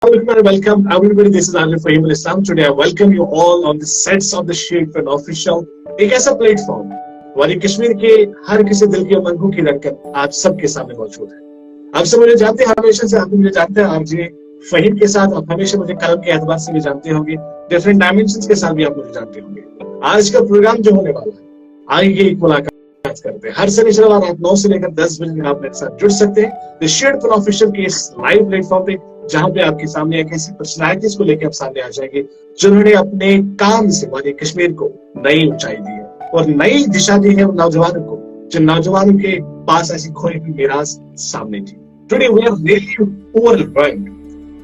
everyone, welcome everybody. This is Anil Fahim Islam. Today I welcome you all on the sets of the Shade Pen Official. एक ऐसा platform वाली कश्मीर के हर किसी दिल की उमंगों की धड़कन आज सबके सामने मौजूद है। आप सब मुझे जानते हैं, हमेशा से आप मुझे जानते हैं। आप जी फहीम के साथ आप हमेशा मुझे कलम के एतबार से भी जानते होंगे, डिफरेंट डायमेंशंस के साथ भी आप मुझे जानते होंगे। आज का प्रोग्राम जो होने वाला है, आइए एक मुलाकात करते हैं। हर शनिवार रात 9 से लेकर 10 बजे तक आप मेरे साथ जुड़ सकते हैं द शेड पेन ऑफिशियल के इस लाइव प्लेटफॉर्म पे, जहां पे आपके सामने एक ऐसी पर्सनैलिटीज को लेकर आप सामने आ जाएंगे जिन्होंने अपने काम से वाली कश्मीर को नई ऊंचाई दी है और नई दिशा दी है उन नौजवानों को जिन नौजवानों के पास ऐसी खोई हुई मीरास सामने थी। Today we are really overwhelmed.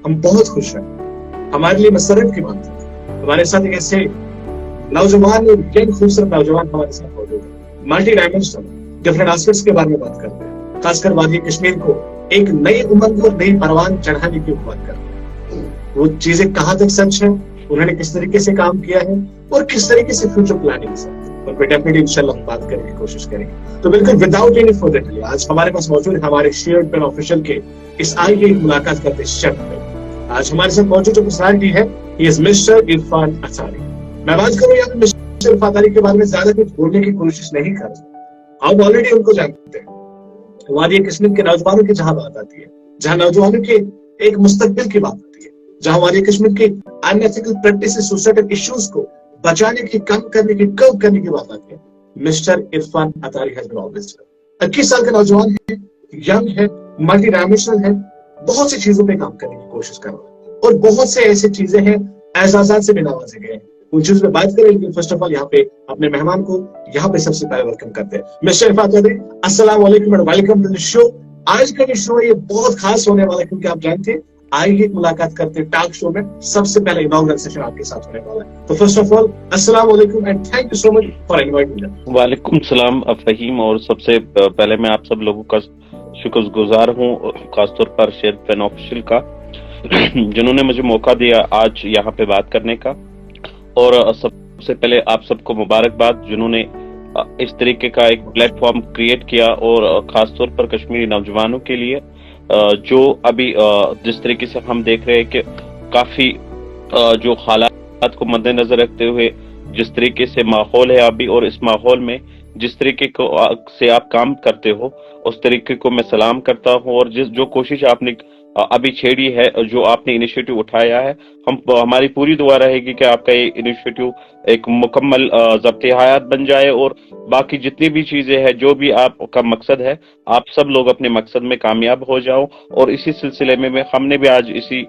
हम बहुत खुश हैं, हमारे लिए मसरत की बात है। हमारे साथ एक ऐसे नौजवान यंग खूबसूरत नौजवान हमारे साथ मौजूद है। मल्टी डायमेंशनल डिफरेंट एस्पेक्ट्स के बारे में बात करते हैं, खासकर वादी कश्मीर को एक नई उमंग और नई परवान चढ़ाने की बात करते हैं। वो चीजें कहाँ तक सच है, उन्होंने किस तरीके से काम किया है और किस तरीके से फ्यूचर प्लानिंग है, और फिर डेफिनेटली इंशाल्लाह हम बात करने की कोशिश करेंगे। तो बिल्कुल विदाउट एनी फर्दर डिले आज हमारे पास मौजूद है हमारे शेड पेन ऑफिशियल के इस आइए मुलाकात करते शख्स में। आज हमारे साथ मौजूद जो पर्सनालिटी है, he is mister Irfan Attari. मैं बात करूं यहाँ पे मिस्टर इरफान अतारी के बारे में ज्यादा कुछ बोलने की कोशिश नहीं कर रहा। आप ऑलरेडी उनको जानते हैं। वादी कश्मीर के नौजवानों की जहां बात आती है, जहां नौजवानों के एक मुस्तकबिल की बात आती है, जहां वादी कश्मीर के अनएथिकल प्रैक्टिसेस, सोसाइटल इश्यूज को बचाने की, कम करने की, कर्व करने की बात आती है, mister Irfan Attari has been always. 21 साल का नौजवान है, यंग है, मल्टी डायमेंशनल है, बहुत सी चीजों पे काम करने की कोशिश कर रहा है और बहुत से ऐसी चीजें हैं एहसास से भी नवाजे गए हैं। उन चीजों पे बात करें, लेकिन फर्स्ट ऑफ ऑल यहाँ पे अपने मेहमान को यहाँ पे सबसे पहले वेलकम करते हैं। मिस्टर इरफान अतारी, अस्सलाम वालेकुम and welcome to the show. आज का जो शो है ये बहुत खास होने वाला है, क्योंकि आप जानते हैं आइए एक मुलाकात करते हैं टॉक शो में सबसे पहले इनॉग्रेशन सेशन आपके साथ होने वाला है। तो फर्स्ट ऑफ ऑल अस्सलाम वालेकुम and thank you so much for inviting me. वालेकुम सलाम फहीम, और सबसे पहले मैं आप सब लोगों का शुक्रगुजार हूँ, खासतौर पर शेड पेन ऑफिशियल का, जिन्होंने मुझे मौका दिया आज यहाँ पे बात करने का। और सबसे पहले आप सबको मुबारकबाद जिन्होंने इस तरीके का एक प्लेटफॉर्म क्रिएट किया, और खासतौर पर कश्मीरी नौजवानों के लिए जो अभी जिस तरीके से हम देख रहे हैं कि काफी जो हालात को मद्देनजर रखते हुए जिस तरीके से माहौल है अभी, और इस माहौल में जिस तरीके को से आप काम करते हो उस तरीके को मैं सलाम करता हूं। और जो कोशिश आपने अभी छेड़ी है, जो आपने इनिशिएटिव उठाया है, हमारी पूरी दुआ रहेगी कि आपका ये इनिशिएटिव एक मुकम्मल ज़ब्ते हयात बन जाए, और बाकी जितनी भी चीजें हैं, जो भी आपका मकसद है, आप सब लोग अपने मकसद में कामयाब हो जाओ। और इसी सिलसिले में हमने भी आज इसी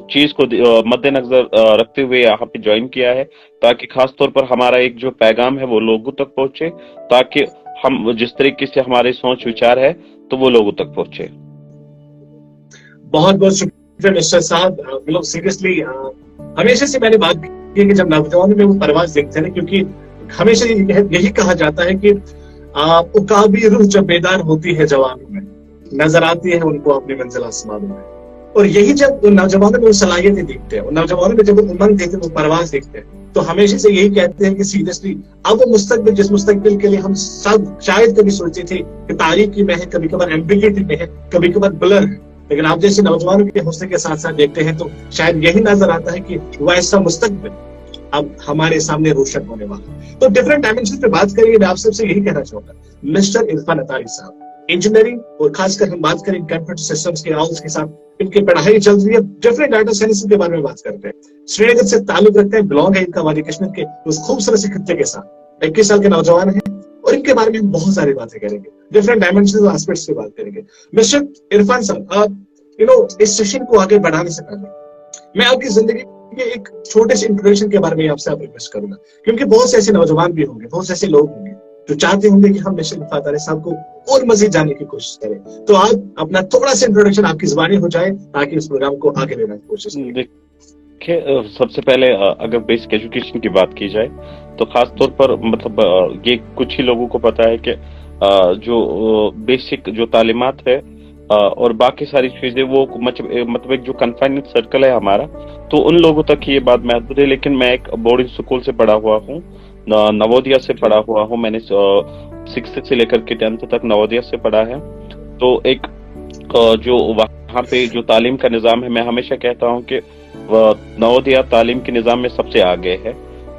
चीज को मद्देनजर रखते हुए यहाँ पे ज्वाइन किया है, ताकि खास तौर पर हमारा एक जो पैगाम है वो लोगों तक पहुंचे, ताकि हम जिस तरीके से हमारे सोच विचार है तो वो लोगों तक पहुंचे। बहुत बहुत शुक्रिया मिस्टर साहब। मतलब सीरियसली हमेशा से मैंने बात की है कि जब नौजवानों में वो परवाज देखते हैं, क्योंकि हमेशा यही कहा जाता है कि उकाबी रूह जब बेदार होती है जवानों में, नजर आती है उनको अपनी मंजिल आसमानों में। और यही जब उन नौजवानों में वो सलाहियतें देखते हैं, उन नौजवानों में जब वो उमंग देखते हैं, वो परवाज देखते हैं, तो हमेशा से यही कहते हैं कि सीरियसली अब वो मुस्तकबिल, जिस मुस्तकबिल के लिए हम सब शायद कभी सोचते थे कि तारीकी में है, कभी कभार एम्बिग्यूटी में है, कभी कभार ब्लर है, लेकिन आप जैसे नौजवानों के हौसले के साथ साथ देखते हैं तो शायद यही नजर आता है कि वह ऐसा मुस्तकबिल अब हमारे सामने रोशन होने वाला है। तो डिफरेंट डायमेंशन पे बात करेंगे। मैं आप सबसे यही कहना चाहूंगा मिस्टर इरफान अतारी साहब, इंजीनियरिंग और खासकर हम बात करें कंप्यूटर सिस्टम्स के आउट्स के साथ इनकी पढ़ाई चल रही है, डिफरेंट डाटा साइंस के बारे में बात करते हैं। श्रीनगर से ताल्लुक रखते हैं, बिलोंग है इनका वादी कश्मीर के उस खूबसूरत से खत्ते के साथ। 21 साल के नौजवान है और इनके बारे में हम बहुत सारी बातें करेंगे, डिफरेंट डायमेंशन और एस्पेक्ट्स की बात करेंगे। मिस्टर इरफान साहब, आप इस सेशन को आगे बढ़ाने से पहले मैं आपकी जिंदगी के एक छोटे से इंट्रोडक्शन के बारे में आपसे रिक्वेस्ट करूंगा, क्योंकि बहुत से ऐसे नौजवान भी होंगे, बहुत से ऐसे लोग होंगे जो चाहते होंगे कि हम मिस्टर इरफान अतारी साहब को और मजीद जानने की कोशिश करें। तो आप अपना थोड़ा सा इंट्रोडक्शन आपकी जुबानी हो जाए ताकि इस प्रोग्राम को आगे लेने की कोशिश करें। देखिए, सबसे पहले अगर बेसिक एजुकेशन की बात की जाए तो खास तौर पर मतलब ये कुछ ही लोगों को पता है कि जो बेसिक जो तालीमात है और बाकी सारी चीजें वो मतलब एक जो कन्फाइंड सर्कल है हमारा, तो उन लोगों तक ये बात महदूद है। लेकिन मैं एक बोर्डिंग स्कूल से पढ़ा हुआ हूँ, नवोदया से पढ़ा हुआ हूँ। मैंने 6th से लेकर के 10th तक नवोदया से पढ़ा है। तो एक जो यहाँ पे जो तालीम का निज़ाम है, मैं हमेशा कहता हूँ कि नवोदया तालीम के निज़ाम में सबसे आगे है।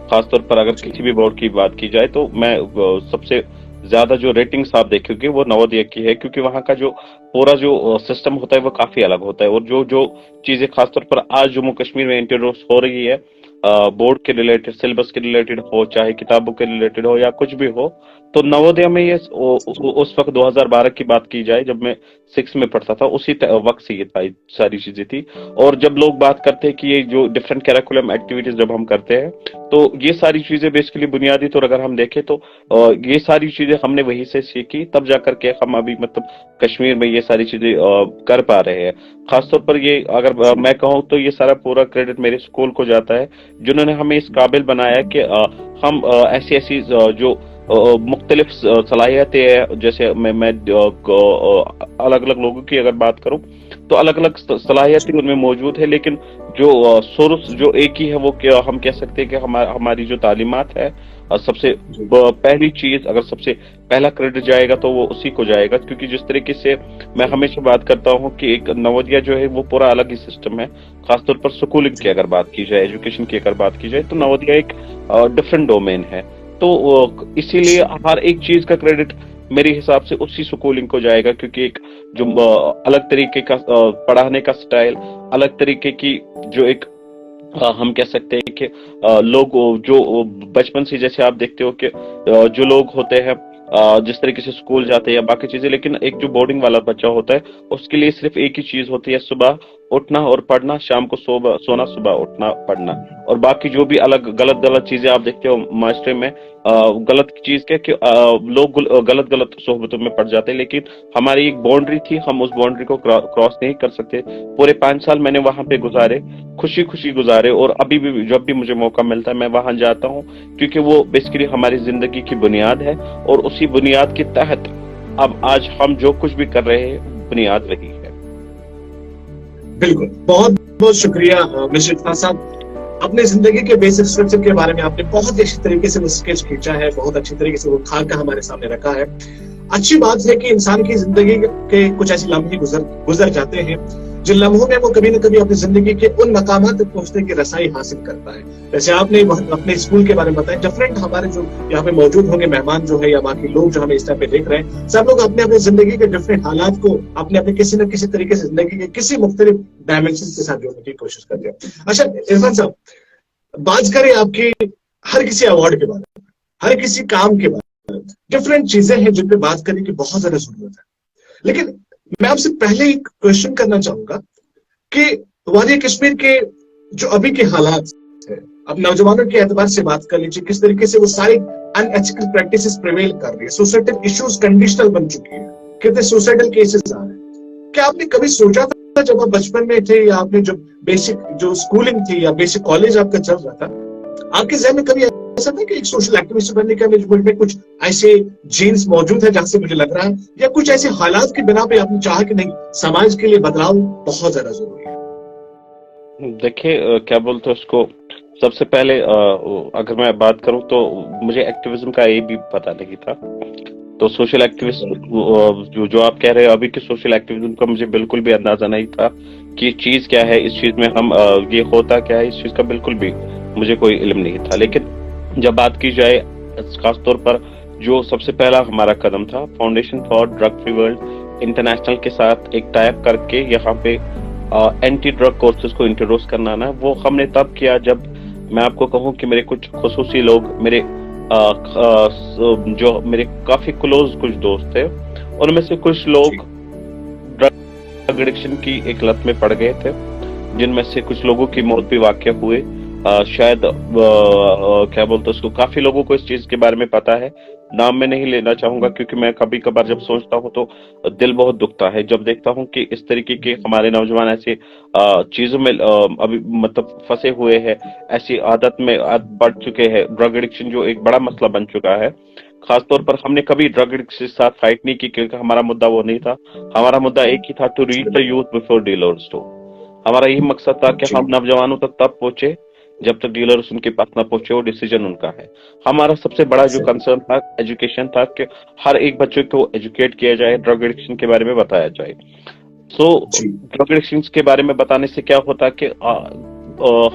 खासतौर पर अगर जी किसी भी बोर्ड की बात की जाए तो मैं सबसे ज्यादा जो रेटिंग्स आप देखोगे वो नवोदय की है, क्योंकि वहाँ का जो पूरा जो सिस्टम होता है वो काफी अलग होता है। और जो जो चीजें खासतौर पर आज जम्मू कश्मीर में इंट्रोड्यूस हो रही है, बोर्ड के रिलेटेड, सिलेबस के रिलेटेड हो, चाहे किताबों के रिलेटेड हो या कुछ भी हो, तो नवोदय में ये उस वक्त 2012 की बात की जाए जब मैं 6 में पढ़ता था, उसी वक्त से ये सारी चीजें थी। और जब लोग बात करते हैं कि ये जो डिफरेंट कैरिकुलम एक्टिविटीज जब हम करते हैं, तो ये सारी चीजें बेसिकली बुनियादी तौर अगर हम देखें तो ये सारी चीजें हमने वहीं से सीखी, तब जाकर के हम अभी मतलब कश्मीर में ये सारी चीजें कर पा रहे हैं। खासतौर पर ये अगर जी मैं कहूँ तो ये सारा पूरा क्रेडिट मेरे स्कूल को जाता है, जिन्होंने हमें इस काबिल बनाया कि हम ऐसी ऐसी जो मुख्तलिफ सलाहियतें हैं, जैसे मैं अलग अलग लोगों की अगर बात करूं तो अलग अलग सलाहियतें उनमें मौजूद है, लेकिन जो सोर्स जो एक ही है वो क्या हम कह सकते हैं कि हमारी जो तालीमात है, सबसे जी पहली चीज अगर सबसे पहला क्रेडिट जाएगा तो वो उसी को जाएगा। क्योंकि जिस तरीके से मैं हमेशा बात करता हूँ कि एक नवोदया जो है वो पूरा अलग ही सिस्टम है। खासतौर पर स्कूलिंग की जी अगर बात की जाए, एजुकेशन की अगर बात की जाए, तो नवोदया एक डिफरेंट डोमेन है। तो इसीलिए हर एक चीज का क्रेडिट मेरे हिसाब से उसी स्कूलिंग को जाएगा, क्योंकि एक जो अलग तरीके का पढ़ाने का स्टाइल, अलग तरीके की जो एक हम कह सकते हैं कि लोग जो बचपन से जैसे आप देखते हो कि जो लोग होते हैं जिस तरीके से स्कूल जाते हैं या बाकी चीजें, लेकिन एक जो बोर्डिंग वाला बच्चा होता है उसके लिए सिर्फ एक ही चीज होती है, सुबह उठना और पढ़ना, शाम को सोना, सुबह उठना पढ़ना। और बाकी जो भी अलग गलत गलत चीजें आप देखते हो मास्टरी में, गलत चीज क्या कि लोग गलत गलत सोहबतों में पड़ जाते हैं, लेकिन हमारी एक बाउंड्री थी, हम उस बाउंड्री को क्रॉस नहीं कर सकते। पूरे 5 साल मैंने वहां पे गुजारे, खुशी खुशी गुजारे, और अभी भी जब भी मुझे मौका मिलता है मैं वहां जाता हूँ, क्योंकि वो बेसिकली हमारी जिंदगी की बुनियाद है। और उसी बुनियाद के तहत अब आज हम जो कुछ भी कर रहे हैं, बुनियाद वही है। बिल्कुल, बहुत बहुत शुक्रिया मिस्टर इरफान साहब। अपने जिंदगी के बेसिक स्ट्रक्चर के बारे में आपने बहुत अच्छी तरीके से वो स्केच खींचा है, बहुत अच्छी तरीके से वो खाका हमारे सामने रखा है। अच्छी बात है कि इंसान की जिंदगी के कुछ ऐसे लम्हे गुजर जाते हैं जिन लम्हों में वो कभी न कभी अपनी जिंदगी के उन मकामात तक पहुंचने की रसाई हासिल करता है। जैसे आपने अपने स्कूल के बारे में बताया, डिफरेंट हमारे जो यहाँ पे मौजूद होंगे मेहमान जो है या बाकी लोग जो हमें इस टाइम पे देख रहे हैं, सब लोग अपने अपने जिंदगी के डिफरेंट हालात को अपने अपने किसी न किसी तरीके से जिंदगी के किसी मुख्तलिफ डायमेंशन के साथ जोड़ने की कोशिश करते हैं। अच्छा इरफान साहब, बात करें आपकी हर किसी अवार्ड के बारे में, हर किसी काम के बारे में, डिफरेंट चीजें हैं जिन पे बात करने की बहुत ज्यादा जरूरत है। लेकिन मैं आपसे पहले एक क्वेश्चन करना चाहूंगा कि वादी कश्मीर के जो अभी के हालात है, अब नौजवानों के एतबार से बात कर लीजिए, किस तरीके से वो सारी अनएथिकल प्रैक्टिसेस प्रिवेल कर रही है, सोसाइटल इश्यूज कंडीशनल बन चुकी है, कितने सुसाइडल केसेस आ रहे हैं। क्या आपने कभी सोचा था जब आप बचपन में थे या आपने जो बेसिक जो स्कूलिंग थी या बेसिक कॉलेज आपका चल रहा था, आपके जहन में कभी ऐसा था कि एक सोशल एक्टिविस्ट बनने का मुझ में कुछ ऐसे जीन्स मौजूद है जहां से मुझे लग रहा है, या कुछ ऐसे हालात की बिना पे आपने चाहा कि नहीं समाज के लिए बदलाव बहुत ज्यादा जरूरी है? देखिए क्या बोलते हैं उसको, सबसे पहले अगर मैं बात करूं तो मुझे एक्टिविज्म का ये भी पता नहीं था। तो सोशल एक्टिविस्ट जो आप कह रहे हो अभी के सोशल एक्टिविज्म का मुझे बिल्कुल भी अंदाजा नहीं था कि चीज क्या है, इस चीज में हम ये होता क्या है, इस चीज का बिल्कुल भी मुझे कोई इल्म नहीं था। लेकिन जब बात की जाए खास तौर पर जो सबसे पहला हमारा कदम था, foundation for drug free world international के साथ एक टाइप करके यहाँ पे एंटी ड्रग कोर्सेज को इंट्रोड्यूस करना ना, वो हमने तब किया जब मैं आपको कहूँ कि मेरे कुछ खुसूसी लोग, मेरे जो मेरे काफी क्लोज कुछ दोस्त थे, उनमें से कुछ लोग ड्रग एडिक्शन की एक लत में पड़ गए थे, जिनमें से कुछ लोगों की मौत भी वाकई हुए। शायद क्या बोलते उसको, काफी लोगों को इस चीज के बारे में पता है, नाम मैं नहीं लेना चाहूंगा, क्योंकि मैं कभी कभार जब सोचता हूँ तो दिल बहुत दुखता है जब देखता हूँ कि इस तरीके के हमारे नौजवान ऐसे चीजों में अभी मतलब फंसे हुए हैं, ऐसी आदत में बढ़ चुके हैं। ड्रग एडिक्शन जो एक बड़ा मसला बन चुका है, खासतौर पर हमने कभी ड्रग एडिक्शन के साथ फाइट नहीं की, क्योंकि हमारा मुद्दा वो नहीं था। हमारा मुद्दा एक ही था, to reach the youth before dealers. तो हमारा यही मकसद था कि हम नौजवानों तक तब पहुंचे जब तक डीलर्स उनके पास ना पहुंचे, वो डिसीजन उनका है। हमारा सबसे बड़ा जो कंसर्न था एजुकेशन था, कि हर एक बच्चे को एजुकेट किया जाए, ड्रग एडिक्शन के बारे में बताया जाए। सो जी ड्रग एडिक्शन के बारे में बताने से क्या होता है कि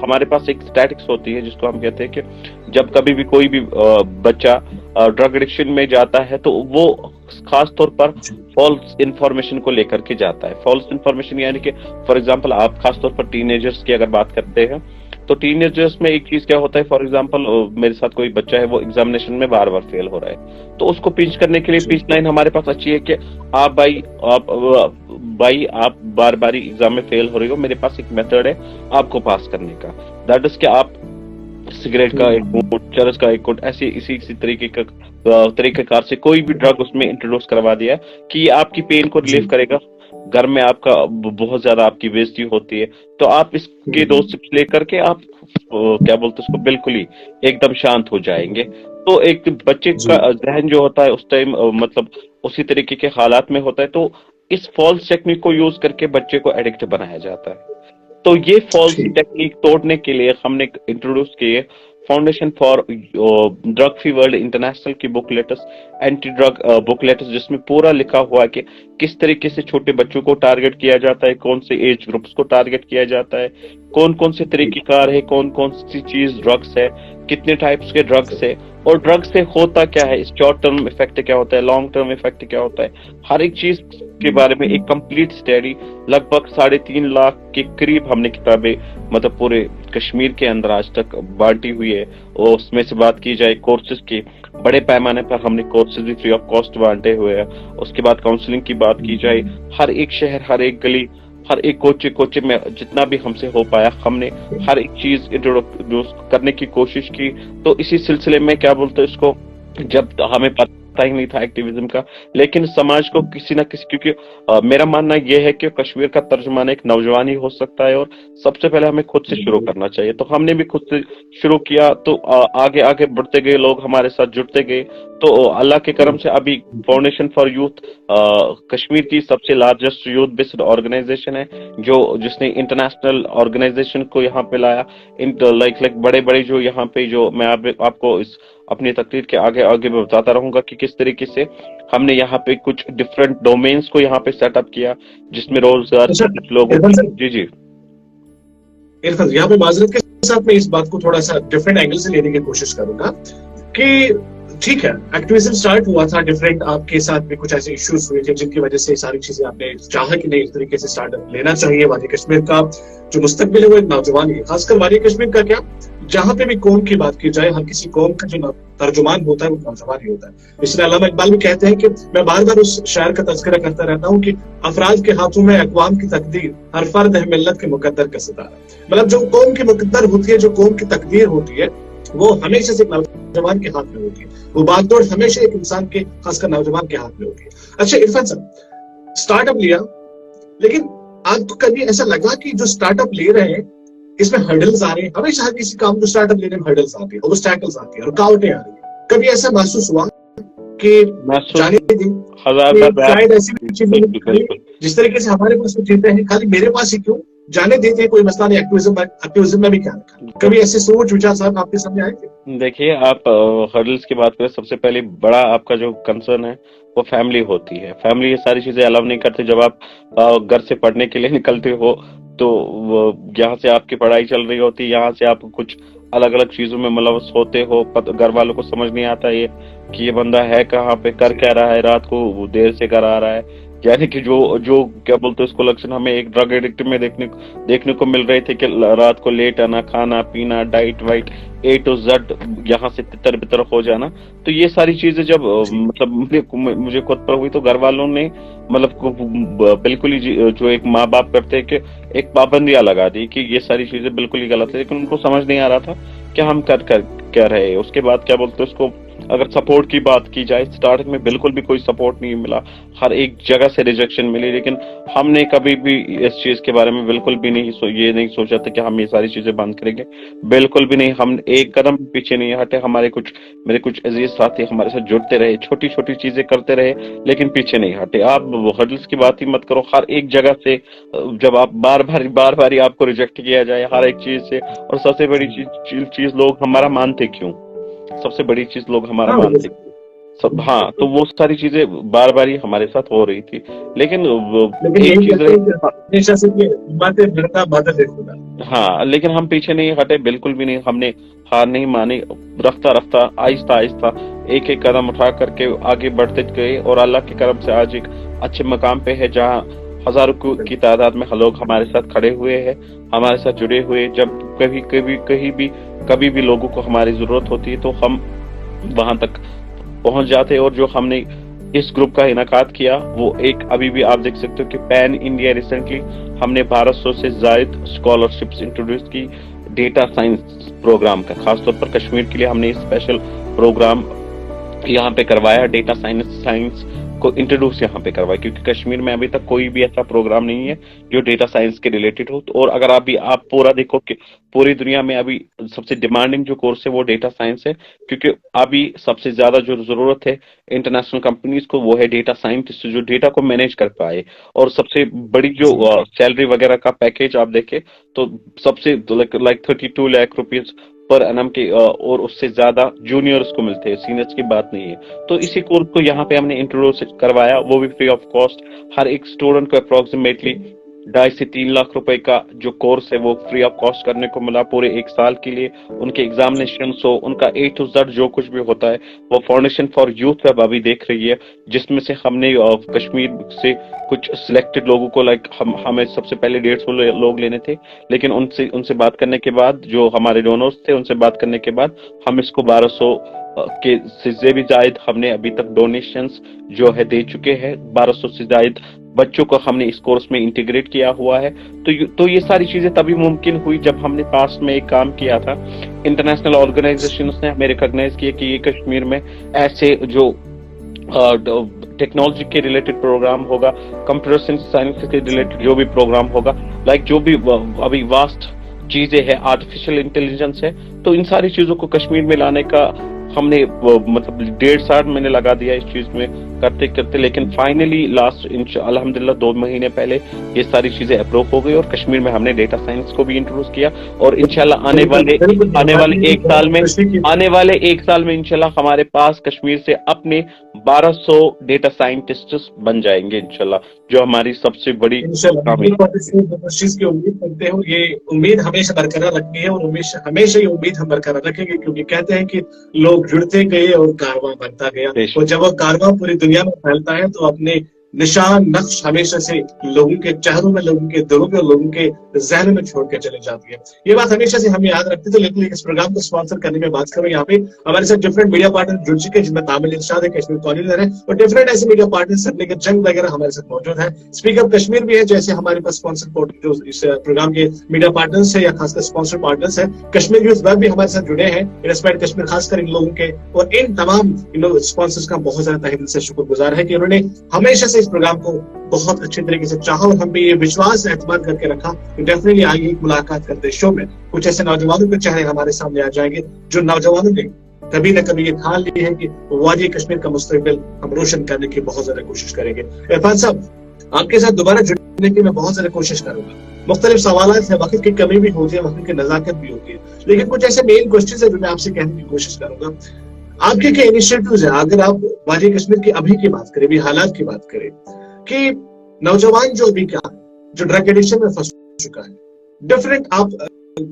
हमारे पास एक स्टैटिक्स होती है जिसको हम कहते हैं कि जब कभी भी कोई भी बच्चा ड्रग एडिक्शन में जाता है तो वो खास तौर पर जी फॉल्स इंफॉर्मेशन को लेकर के जाता है। फॉल्स इंफॉर्मेशन यानी कि फॉर एग्जांपल आप खास तौर पर टीनेजर्स की अगर बात करते हैं तो टीनेजर्स में एक चीज क्या होता है, फॉर एग्जांपल मेरे साथ कोई बच्चा है वो एग्जामिनेशन में बार बार फेल हो रहा है, तो उसको पिंच करने के लिए जी पिंच लाइन हमारे पास अच्छी है कि आप आप बार बार एग्जाम में फेल हो रही हो, मेरे पास एक मेथड है आपको पास करने का। दैट इज कि आप सिगरेट का एक घूंट, चरस का एक घूंट, ऐसे इसी तरीकेकार से कोई भी ड्रग उसमें इंट्रोड्यूस करवा दिया है कि ये आपकी पेन को जी रिलीव करेगा। घर में आपका बहुत ज्यादा आपकी बेइज्जती होती है, तो आप इसके 2 सिप्स लेकर के आप क्या बोलते हैं उसको, बिल्कुल ही एकदम शांत हो जाएंगे। तो एक बच्चे जी का जहन जो होता है उस टाइम मतलब उसी तरीके के हालात में होता है, तो इस फॉल्स टेक्निक को यूज करके बच्चे को एडिक्ट बनाया जाता है। तो ये फॉल्स ठीक टेक्निक तोड़ने के लिए हमने इंट्रोड्यूस किए foundation for drug free world international की book latest anti drug book latest, जिसमें पूरा लिखा हुआ है कि किस तरीके से छोटे बच्चों को टारगेट किया जाता है, कौन से एज ग्रुप्स को टारगेट किया जाता है, कौन कौन से ठीक तरीकेकार है, कौन कौन सी चीज ड्रग्स है, कितने टाइप्स के ड्रग्स है, और ड्रग्स से होता क्या है, शॉर्ट टर्म इफेक्ट क्या होता है, लॉन्ग टर्म इफेक्ट क्या होता है, हर एक चीज के बारे में एक कंप्लीट स्टडी लगभग 3.5 लाख के करीब हमने किताबें मतलब पूरे कश्मीर के अंदर आज तक बांटी हुई है। और उसमें से बात की जाए कोर्सेज की, बड़े पैमाने पर हमने कोर्सेज भी फ्री ऑफ कॉस्ट बांटे हुए हैं। उसके बाद काउंसलिंग की बात की जाए, हर एक शहर, हर एक गली, हर एक कोचे में जितना भी हमसे हो पाया हमने हर एक चीज इंट्रोड्यूस करने की कोशिश की। तो इसी सिलसिले में क्या बोलते हैं इसको, जब हमें पता ही नहीं था एक्टिविज्म का, लेकिन समाज को किसी ना किसी, क्योंकि मेरा मानना यह है कि कश्मीर का तर्जुमान एक नौजवान ही हो सकता है और सबसे पहले हमें खुद से शुरू करना चाहिए। तो हमने भी खुद से शुरू किया, तो आगे आगे बढ़ते गए, लोग हमारे साथ जुड़ते गए। तो अल्लाह के करम से अभी फाउंडेशन फॉर यूथ कश्मीर की सबसे लार्जेस्ट यूथ बेस्ड ऑर्गेनाइजेशन है, जो जिसने इंटरनेशनल ऑर्गेनाइजेशन को यहाँ पे लाया। लाइक बड़े बड़े जो यहाँ पे जो मैं आपको इस अपनी तकरीर के आगे आगे मैं बताता रहूंगा कि किस तरीके से हमने यहाँ पे कुछ डिफरेंट डोमेन्स को यहाँ पे सेटअप किया जिसमें रोजगार अच्छा कुछ लोगों इरफान की। सर, जी जी इरफान यहाँ पे माजरत के साथ मैं इस बात को थोड़ा सा डिफरेंट एंगल से लेने की कोशिश करूंगा कि ठीक है, एक्टिविज्म स्टार्ट हुआ था डिफरेंट, आपके साथ भी कुछ ऐसे इश्यूज हुए थे जिनकी वजह से सारी चीजें आपने चाहा कि नहीं इस तरीके से स्टार्टअप लेना चाहिए। वादी कश्मीर का जो मुस्तकबिल है वो एक नौजवान है, खासकर वादी कश्मीर का क्या, जहां पे भी कौम की बात की जाए, हर किसी कौम का जो तर्जुमान होता है वो नौजवान ही होता है। इसलिए अल्लामा इकबाल भी कहते हैं कि मैं बार बार उस शायर का तज़किरा करता रहता हूँ कि अफराद के हाथों में अक़वाम की तकदीर, हर फर्द है मिल्लत के मुकद्दर का सितारा। मतलब जो कौम की मुकद्दर होती है, जो कौम की तकदीर होती है, वो हमेशा से नौजवान के हाथ में होती है। वो बागडोर हमेशा एक इंसान के, खासकर नौजवान के हाथ में होती है। अच्छा इरफान साहब, स्टार्टअप लिया, लेकिन आपको कभी ऐसा लगा कि जो स्टार्टअप ले रहे हैं इसमें हर्डल्स आ रहे हैं? हमेशा हर किसी काम को स्टार्टअप लेने में हर्डल्स आती है, ऑब्स्टैकल्स आती है, रुकावटें आ रही है। कभी ऐसा महसूस हुआ कि जाने दें, हजार बार शायद ऐसी भी चीजें जिस तरीके से हमारे पास चीजें हैं, खाली मेरे पास ही क्यों, जाने देते हैं, कोई मसला नहीं, एक्टिविज्म में भी क्या रखा? कभी ऐसे सोच विचार साहब आपके सामने आए थे? देखिए, आप हर्डल्स की बात करें, सबसे पहले बड़ा आपका जो कंसर्न है वो फैमिली होती है। फैमिली ये सारी चीजें अलाउ नहीं करते। जब आप घर से पढ़ने के लिए निकलते हो तो यहाँ से आपकी पढ़ाई चल रही होती है, यहाँ से आप कुछ अलग अलग चीजों में मुलव्वस होते हो, घर वालों को समझ नहीं आता ये कि ये बंदा है कहाँ पे, कर क्या रहा है, रात को देर से घर आ रहा है। यानी कि जो जो क्या बोलते हैं उसको लक्षण हमें एक ड्रग एडिक्ट में देखने को मिल रहे थे कि रात को लेट आना, खाना पीना, diet white A to Z यहाँ से तितर बितर हो जाना। तो ये सारी चीजें जब मतलब मुझे खुद पर हुई तो घर वालों ने मतलब बिल्कुल ही जो एक माँ बाप करते हैं कि एक पाबंदियां लगा दी कि ये सारी चीजें बिल्कुल ही गलत है, लेकिन उनको समझ नहीं आ रहा था कि हम कर क्या रहे। उसके बाद क्या बोलते हैं उसको, अगर सपोर्ट की बात की जाए, स्टार्टिंग में बिल्कुल भी कोई सपोर्ट नहीं मिला, हर एक जगह से रिजेक्शन मिली, लेकिन हमने कभी भी इस चीज के बारे में बिल्कुल भी ये नहीं सोचा था कि हम ये सारी चीजें बंद करेंगे। बिल्कुल भी नहीं, हम एक कदम पीछे नहीं हटे। मेरे कुछ अजीज साथी हमारे साथ जुड़ते रहे, छोटी छोटी चीजें करते रहे, लेकिन पीछे नहीं हटे। आप हर्डल्स की बात ही मत करो, हर एक जगह से जब आप बार बार आपको रिजेक्ट किया जाए हर एक चीज से, और सबसे बड़ी चीज लोग हमारा मानते क्यों? सबसे बड़ी चीज लोग हमारा मानते। सब, हाँ, तो وہ ساری چیزیں بار بار ہی ہمارے ساتھ ہو رہی تھی. لیکن لیکن ایک یہی چیز کہتے ہیں کہ ہمیشہ سے کہ باتیں بڑھتا بادل ہے خدا. ہاں، لیکن ہم پیچھے نہیں ہٹے، بالکل بھی نہیں. ہم نے ہار نہیں مانی. رفتہ رفتہ، آہستہ آہستہ، ایک ایک قدم اٹھا کر کے آگے بڑھتے گئے، اور اللہ کی کرم سے آج ایک اچھے مقام پہ ہے جہاں ہزاروں کی تعداد میں لوگ ہمارے ساتھ کھڑے ہوئے ہیں، ہمارے ساتھ جڑے ہوئے. جب کبھی بھی لوگوں کو ہماری ضرورت ہوتی ہے تو ہم وہاں تک پہنچ جاتے. اور جو ہم نے اس گروپ کا انعقاد کیا، وہ ایک ابھی بھی آپ دیکھ سکتے ہو کہ پین انڈیا ریسنٹلی ہم نے 1200 سے زائد اسکالرشپس انٹروڈیوس کی ڈیٹا سائنس پروگرام کا. خاص طور پر کشمیر کے لیے ہم نے اسپیشل پروگرام یہاں پہ کروایا، ڈیٹا سائنس کو انٹروڈیوس یہاں پہ کروایا، کیونکہ کشمیر میں ابھی تک کوئی بھی ایسا پروگرام نہیں ہے جو ڈیٹا سائنس کے ریلیٹڈ ہو. اور اگر آپ پورا دیکھو کہ پوری دنیا میں ابھی سب سے ڈیمانڈنگ جو کورس ہے وہ ڈیٹا سائنس ہے، کیونکہ ابھی سب سے زیادہ جو ضرورت ہے انٹرنیشنل کمپنیز کو وہ ہے ڈیٹا سائنٹسٹ جو ڈیٹا کو مینیج کر پائے. اور سب سے بڑی جو سیلری وغیرہ کا پیکیج آپ دیکھیں تو سب سے لائک 32 لاکھ روپیز پر انم کے، اور اس سے زیادہ جونیئرس کو ملتے ہیں، سینئرس کی بات نہیں ہے. تو اسی کورس کو یہاں پہ ہم نے انٹروڈیوس کروایا، وہ بھی فری آف کاسٹ. ہر ایک اسٹوڈنٹ کو اپروکسیمیٹلی 2.5 سے 3 لاکھ روپے کا جو کورس ہے وہ فری آف کاسٹ کرنے کو ملا پورے ایک سال کے لیے. ان کے ایگزامینیشنس ہو، ان کا A to Z جو کچھ بھی ہوتا ہے وہ فاؤنڈیشن فار یوتھ ویب ابھی دیکھ رہی ہے، جس میں سے ہم نے کشمیر سے کچھ سلیکٹڈ لوگوں کو، لائک ہمیں سب سے پہلے 150 لوگ لینے تھے، لیکن ان سے بات کرنے کے بعد، جو ہمارے ڈونرز تھے ان سے بات کرنے کے بعد ہم اس کو 1200 کے سے بھی زائد ہم نے ابھی تک ڈونیشنز جو ہے دے چکے ہیں. 1200 سے زائد بچوں کو ہم نے اس کورس میں انٹیگریٹ کیا ہوا ہے. تو یہ ساری چیزیں تبھی ممکن ہوئی جب ہم نے پاسٹ میں ایک کام کیا تھا. انٹرنیشنل آرگنائزیشنز نے ہمیں ریکگنائز کیا کہ یہ کشمیر میں ایسے جو ٹیکنالوجی کے ریلیٹڈ پروگرام ہوگا، کمپیوٹر سائنس کے ریلیٹڈ جو بھی پروگرام ہوگا، لائک جو بھی ابھی واسٹ چیزیں ہیں، آرٹیفیشل انٹیلیجنس ہے، تو ان ساری چیزوں کو کشمیر میں لانے کا ہم نے مطلب 1.5 سال میں نے لگا دیا اس چیز میں کرتے کرتے. لیکن فائنلی لاسٹ الحمدللہ 2 مہینے پہلے یہ ساری چیزیں اپروو ہو گئی، اور کشمیر میں ہم نے ڈیٹا سائنس کو بھی انٹروڈیوس کیا. اور انشاءاللہ آنے والے ایک سال میں انشاءاللہ ہمارے پاس کشمیر سے اپنے 1200 ڈیٹا سائنٹسٹ بن جائیں گے انشاءاللہ، جو ہماری سب سے بڑی اس چیز کی امید کرتے ہوں. یہ امید ہمیشہ برقرار رکھنی ہے، اور ہمیشہ یہ امید ہم برقرار رکھیں گے، کیونکہ کہتے ہیں کہ لوگ جڑتے گئے اور کارواں بنتا گیا. اور جب وہ کارواں پوری دنیا میں پھیلتا ہے تو اپنے نشان نقش ہمیشہ سے لوگوں کے چہروں میں، لوگوں کے دلوں میں، لوگوں کے ذہن میں چھوڑ کے چلے جاتی ہے. یہ بات ہمیشہ سے ہم یاد رکھتے تھے. لیکن اس پروگرام کو اسپانسر کرنے میں بات کروں، یہاں پہ ہمارے ساتھ ڈفرنٹ میڈیا پارٹنر جڑ چکے ہیں، جن میں تامل ارشاد ہے، کشمیر کانوینر ہے، اور ڈفرنٹ ایسے میڈیا پارٹنر سرنے کے جنگ وغیرہ ہمارے ساتھ موجود ہیں. اسپیک اپ کشمیر بھی ہے، جیسے ہمارے پاس اسپانسر جو اس پروگرام کے میڈیا پارٹنرس ہیں یا خاص کر اسپانسر پارٹنرس ہیں. کشمیر یوتھ ویب بھی ہمارے ساتھ جڑے ہیں، انسپائر کشمیر، خاص کر ان لوگوں کے اور ان تمام اسپانسرز کا بہت زیادہ تہہ دل سے شکر گزار ہے کہ انہوں نے ہمیشہ سے اس پروگرام کو بہت اچھے طریقے سے چاہا، اور ہم بھی یہ وشواس اعتماد کر کے رکھا کہ ڈیفینیٹلی آئیے ایک ملاقات کرتے شو میں کچھ ایسے نوجوانوں کے چہرے ہمارے سامنے آ جائیں گے جو نوجوانوں نے کبھی نہ کبھی یہ ٹھان لی ہے کہ وادی کشمیر کا مستقبل ہم روشن کرنے کی بہت زیادہ کوشش کریں گے. عرفان صاحب، آپ کے ساتھ دوبارہ جڑنے کی میں بہت زیادہ کوشش کروں گا. مختلف سوالات ہیں، وقت کی کمی بھی ہوتی ہے، وقت کی نزاکت بھی ہوتی ہے، لیکن کچھ ایسے مین کوشچنز ہیں جو میں آپ سے کہنے کی کوشش کروں گا. آپ کے کیا انیشیٹوز ہیں؟ اگر آپ وادی کشمیر کی ابھی کی بات کریں، ابھی حالات کی بات کریں، کہ نوجوان جو ابھی کا جو ڈرگ ایڈکشن میں پھنس چکا ہے، ڈفرنٹ آپ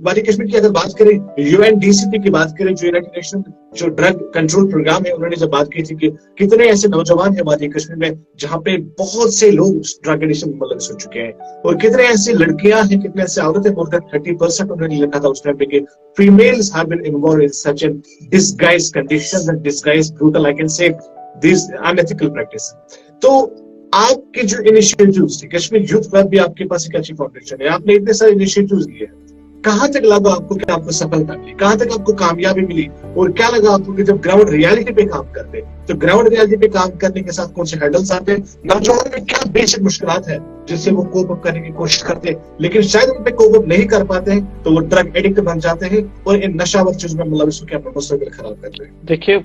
وادی کشمیر کی اگر بات کریں، UNDCP کی بات کریں، جو یونائیٹڈ نیشن جو ڈرگ کنٹرول پروگرام ہے، انہوں نے جب بات کی تھی کہ کتنے ایسے نوجوان ہیں وادی کشمیر میں جہاں پہ بہت سے لوگ ڈرگ ایڈکشن میں ملوث ہو چکے ہیں، اور کتنے ایسی لڑکیاں ہیں، کتنے ایسے عورتیں، more than 30% انہوں نے لکھا تھا اس ٹائم پہ کہ females have been involved in such a disguised conditions and disguised brutal, I can say, these unethical practices. تو آپ کے جو انیشیٹوز تھے، کشمیر یوتھ ویب بھی آپ کے پاس ایک اچھی فاؤنڈیشن ہے، آپ نے اتنے سارے انیشیٹوز لیے، کہاں تک لگا آپ کو کہ آپ کو سفلتا ملی، کہاں تک آپ کو کامیابی ملی، اور کیا لگا آپ کو کہ جب گراؤنڈ ریالٹی پہ کام کرتے تو گراؤنڈ ریالٹی پہ کام کرنے کے ساتھ کون سے ہیڈلز آتے ہیں، نوجوانوں میں کیا بیسک مشکلات ہیں جس سے وہ کوپ اپ کرنے کی کوشش کرتے ہیں، لیکن شاید ان پہ کوپ اپ نہیں کر پاتے ہیں تو وہ ڈرگ ایڈکٹ بن جاتے ہیں اور ان نشاور چیزوں میں ملوث ہو کے اپنا مستقبل خراب کرتے ہیں. دیکھیے،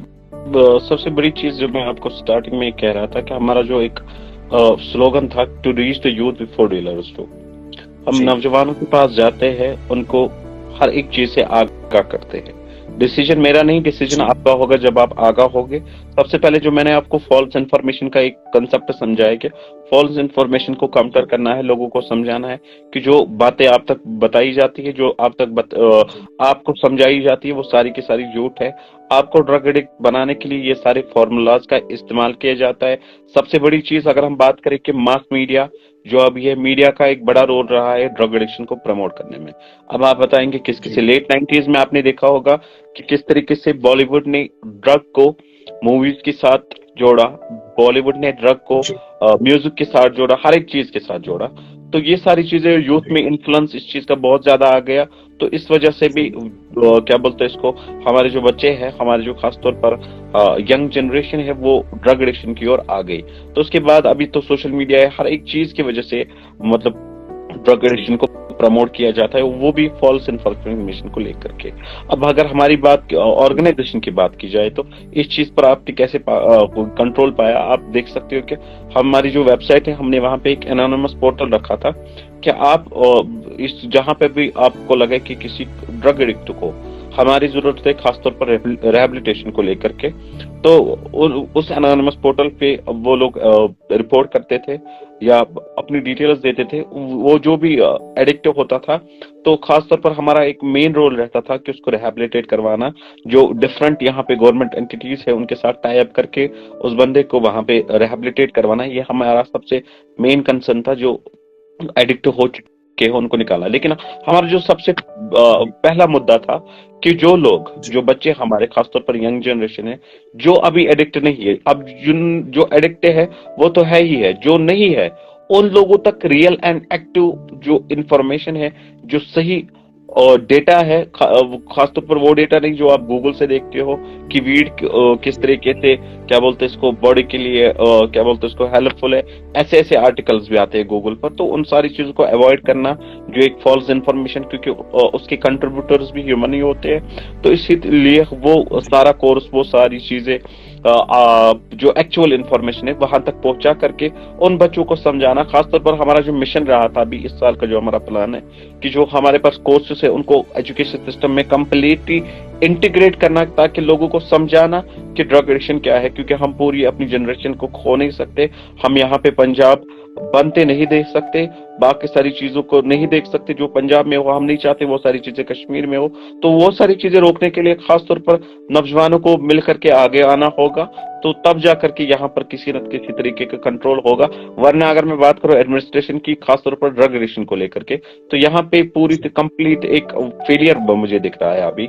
سب سے بڑی چیز جو میں آپ کو سٹارٹنگ میں کہہ رہا تھا کہ ہمارا جو ایک سلوگن تھا to reach the youth before dealers to, ہم نوجوانوں کے پاس جاتے ہیں، ان کو ہر ایک چیز سے آگاہ کرتے ہیں. डिसीजन मेरा नहीं, डिसीजन जी आपका होगा जब आप आगाह होगे। सबसे पहले जो मैंने आपको फॉल्स इन्फॉर्मेशन का एक कंसेप्ट समझाया कि फॉल्स इन्फॉर्मेशन को काउंटर करना है, लोगों को समझाना है कि जो बातें आप तक बताई जाती है, जो आप तक जी आपको समझाई जाती है, वो सारी की सारी झूठ है। आपको ड्रग एडिक्ट बनाने के लिए ये सारे फॉर्मूलाज का इस्तेमाल किया जाता है। सबसे बड़ी चीज अगर हम बात करें कि मास मीडिया जो अभी है, मीडिया का एक बड़ा रोल रहा है ड्रग एडिक्शन को प्रमोट करने में। अब आप बताएंगे किस किसी जी लेट 90s में आपने देखा होगा कि किस तरीके से बॉलीवुड ने ड्रग को मूवीज के साथ जोड़ा, बॉलीवुड ने ड्रग को जी म्यूजिक के साथ जोड़ा, हर एक चीज के साथ जोड़ा। तो ये सारी चीजें यूथ जी में इन्फ्लुएंस इस चीज का बहुत ज्यादा आ गया। तो इस वजह से भी क्या बोलते हैं इसको, हमारे जो बच्चे हैं, हमारे जो खासतौर पर यंग जनरेशन है, वो ड्रग एडिक्शन की ओर आ गई। तो उसके बाद अभी तो सोशल मीडिया है, हर एक चीज की वजह से मतलब ड्रग जी एडिक्शन को प्रमोट किया जाता है, वो भी फॉल्स इन्फॉर्मेशन को लेकर के। अब अगर हमारी बात ऑर्गेनाइजेशन की बात की जाए, तो इस चीज पर आपने कैसे कंट्रोल पाया? आप देख सकते हो कि हमारी जो वेबसाइट है, हमने वहां पे एक एनोनिमस पोर्टल रखा था कि आप इस जहां पे भी आपको लगे कि किसी ड्रग एडिक्ट को हमारी जरूरत है, खासतौर पर रिहेबिलिटेशन को लेकर के, तो उस एनोनिमस पोर्टल पे वो लोग रिपोर्ट करते थे या अपनी डिटेल्स देते थे। वो जो भी एडिक्टिव होता था, तो खासतौर पर हमारा एक मेन रोल रहता था कि उसको रिहेबिलिटेट करवाना। जो डिफरेंट यहाँ पे गवर्नमेंट एंटिटीज है, उनके साथ टाई अप करके उस बंदे को वहां पे रिहेबिलिटेट करवाना, ये हमारा सबसे मेन कंसर्न था। जो एडिक्ट हो चुके हैं उनको निकाला। लेकिन हमारा जो सबसे जी पहला मुद्दा था कि जो लोग, जी जो बच्चे हमारे, खासतौर पर यंग जनरेशन है, जो अभी एडिक्ट नहीं है, अब जिन जो एडिक्ट है वो तो है ही है, जो नहीं है उन लोगों तक रियल एंड एक्टिव जो इंफॉर्मेशन है, जो सही और डेटा है, खासतौर पर वो डेटा नहीं जो आप गूगल से देखते हो कि वीड किस जी तरीके से, क्या बोलते हैं इसको, बॉडी के लिए क्या बोलते हैं इसको, हेल्पफुल है। ऐसे ऐसे आर्टिकल्स भी आते हैं गूगल पर। तो उन सारी चीजों को अवॉइड करना, जो एक फॉल्स इन्फॉर्मेशन, क्योंकि उसके कंट्रीब्यूटर्स भी ह्यूमन ही होते हैं, तो इसीलिए वो जी सारा कोर्स, वो सारी चीजें जो एक्चुअल इन्फॉर्मेशन है वहां तक पहुंचा करके उन बच्चों को समझाना। खासतौर पर हमारा जो मिशन रहा था अभी इस साल का, जो हमारा प्लान है कि जो हमारे पास कोर्सेस है उनको एजुकेशन सिस्टम में कंप्लीटली इंटीग्रेट करना, ताकि लोगों को समझाना कि ड्रग एडिक्शन क्या है। क्योंकि हम पूरी अपनी जनरेशन को खो नहीं सकते, हम यहाँ पे पंजाब बनते नहीं देख सकते, बाकी सारी चीजों को नहीं देख सकते। जो पंजाब में हो हम नहीं चाहते वो सारी चीजें कश्मीर में हो। तो वो सारी चीजें रोकने के लिए खासतौर पर नौजवानों को मिलकर के आगे आना होगा। तो तब जाकर के यहाँ पर किसी न किसी तरीके का कंट्रोल होगा। वरना अगर मैं बात करूं एडमिनिस्ट्रेशन की, खासतौर पर ड्रग एडिक्शन को लेकर के, तो यहाँ पे पूरी जी कंप्लीट एक फेलियर मुझे दिख रहा है अभी।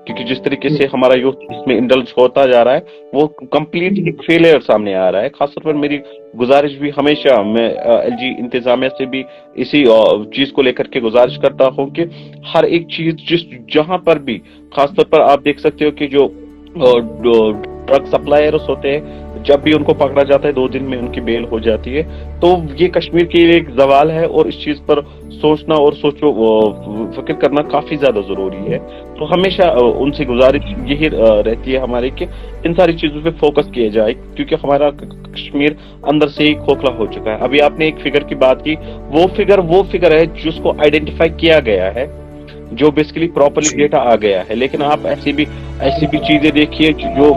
क्योंकि जिस तरीके जी से हमारा यूथ इसमें इंडल्ज होता जा रहा है, वो कंप्लीट एक फेलियर सामने आ रहा है। खासतौर पर मेरी गुजारिश भी हमेशा, मैं एलजी इंतजामिया से भी इसी चीज को लेकर के गुजारिश करता हूँ कि हर एक चीज जिस जहां पर भी, खासतौर पर आप देख सकते हो कि जो ड्रग सप्लायर्स होते हैं, जब भी उनको पकड़ा जाता है 2 दिन में उनकी बेल हो जाती है। तो ये कश्मीर के लिए एक सवाल है, और इस चीज पर सोचना और सोचो फिक्र करना काफी ज्यादा जरूरी है। तो हमेशा उनसे गुजारिश यही रहती है हमारी कि इन सारी चीजों पे फोकस किया जाए, क्योंकि हमारा कश्मीर अंदर से ही खोखला हो चुका है। अभी आपने एक फिगर की बात की, वो फिगर है जिसको आइडेंटिफाई किया गया है, जो बेसिकली प्रॉपरली जी डेटा आ गया है। लेकिन आप ऐसी भी चीजें देखिए जो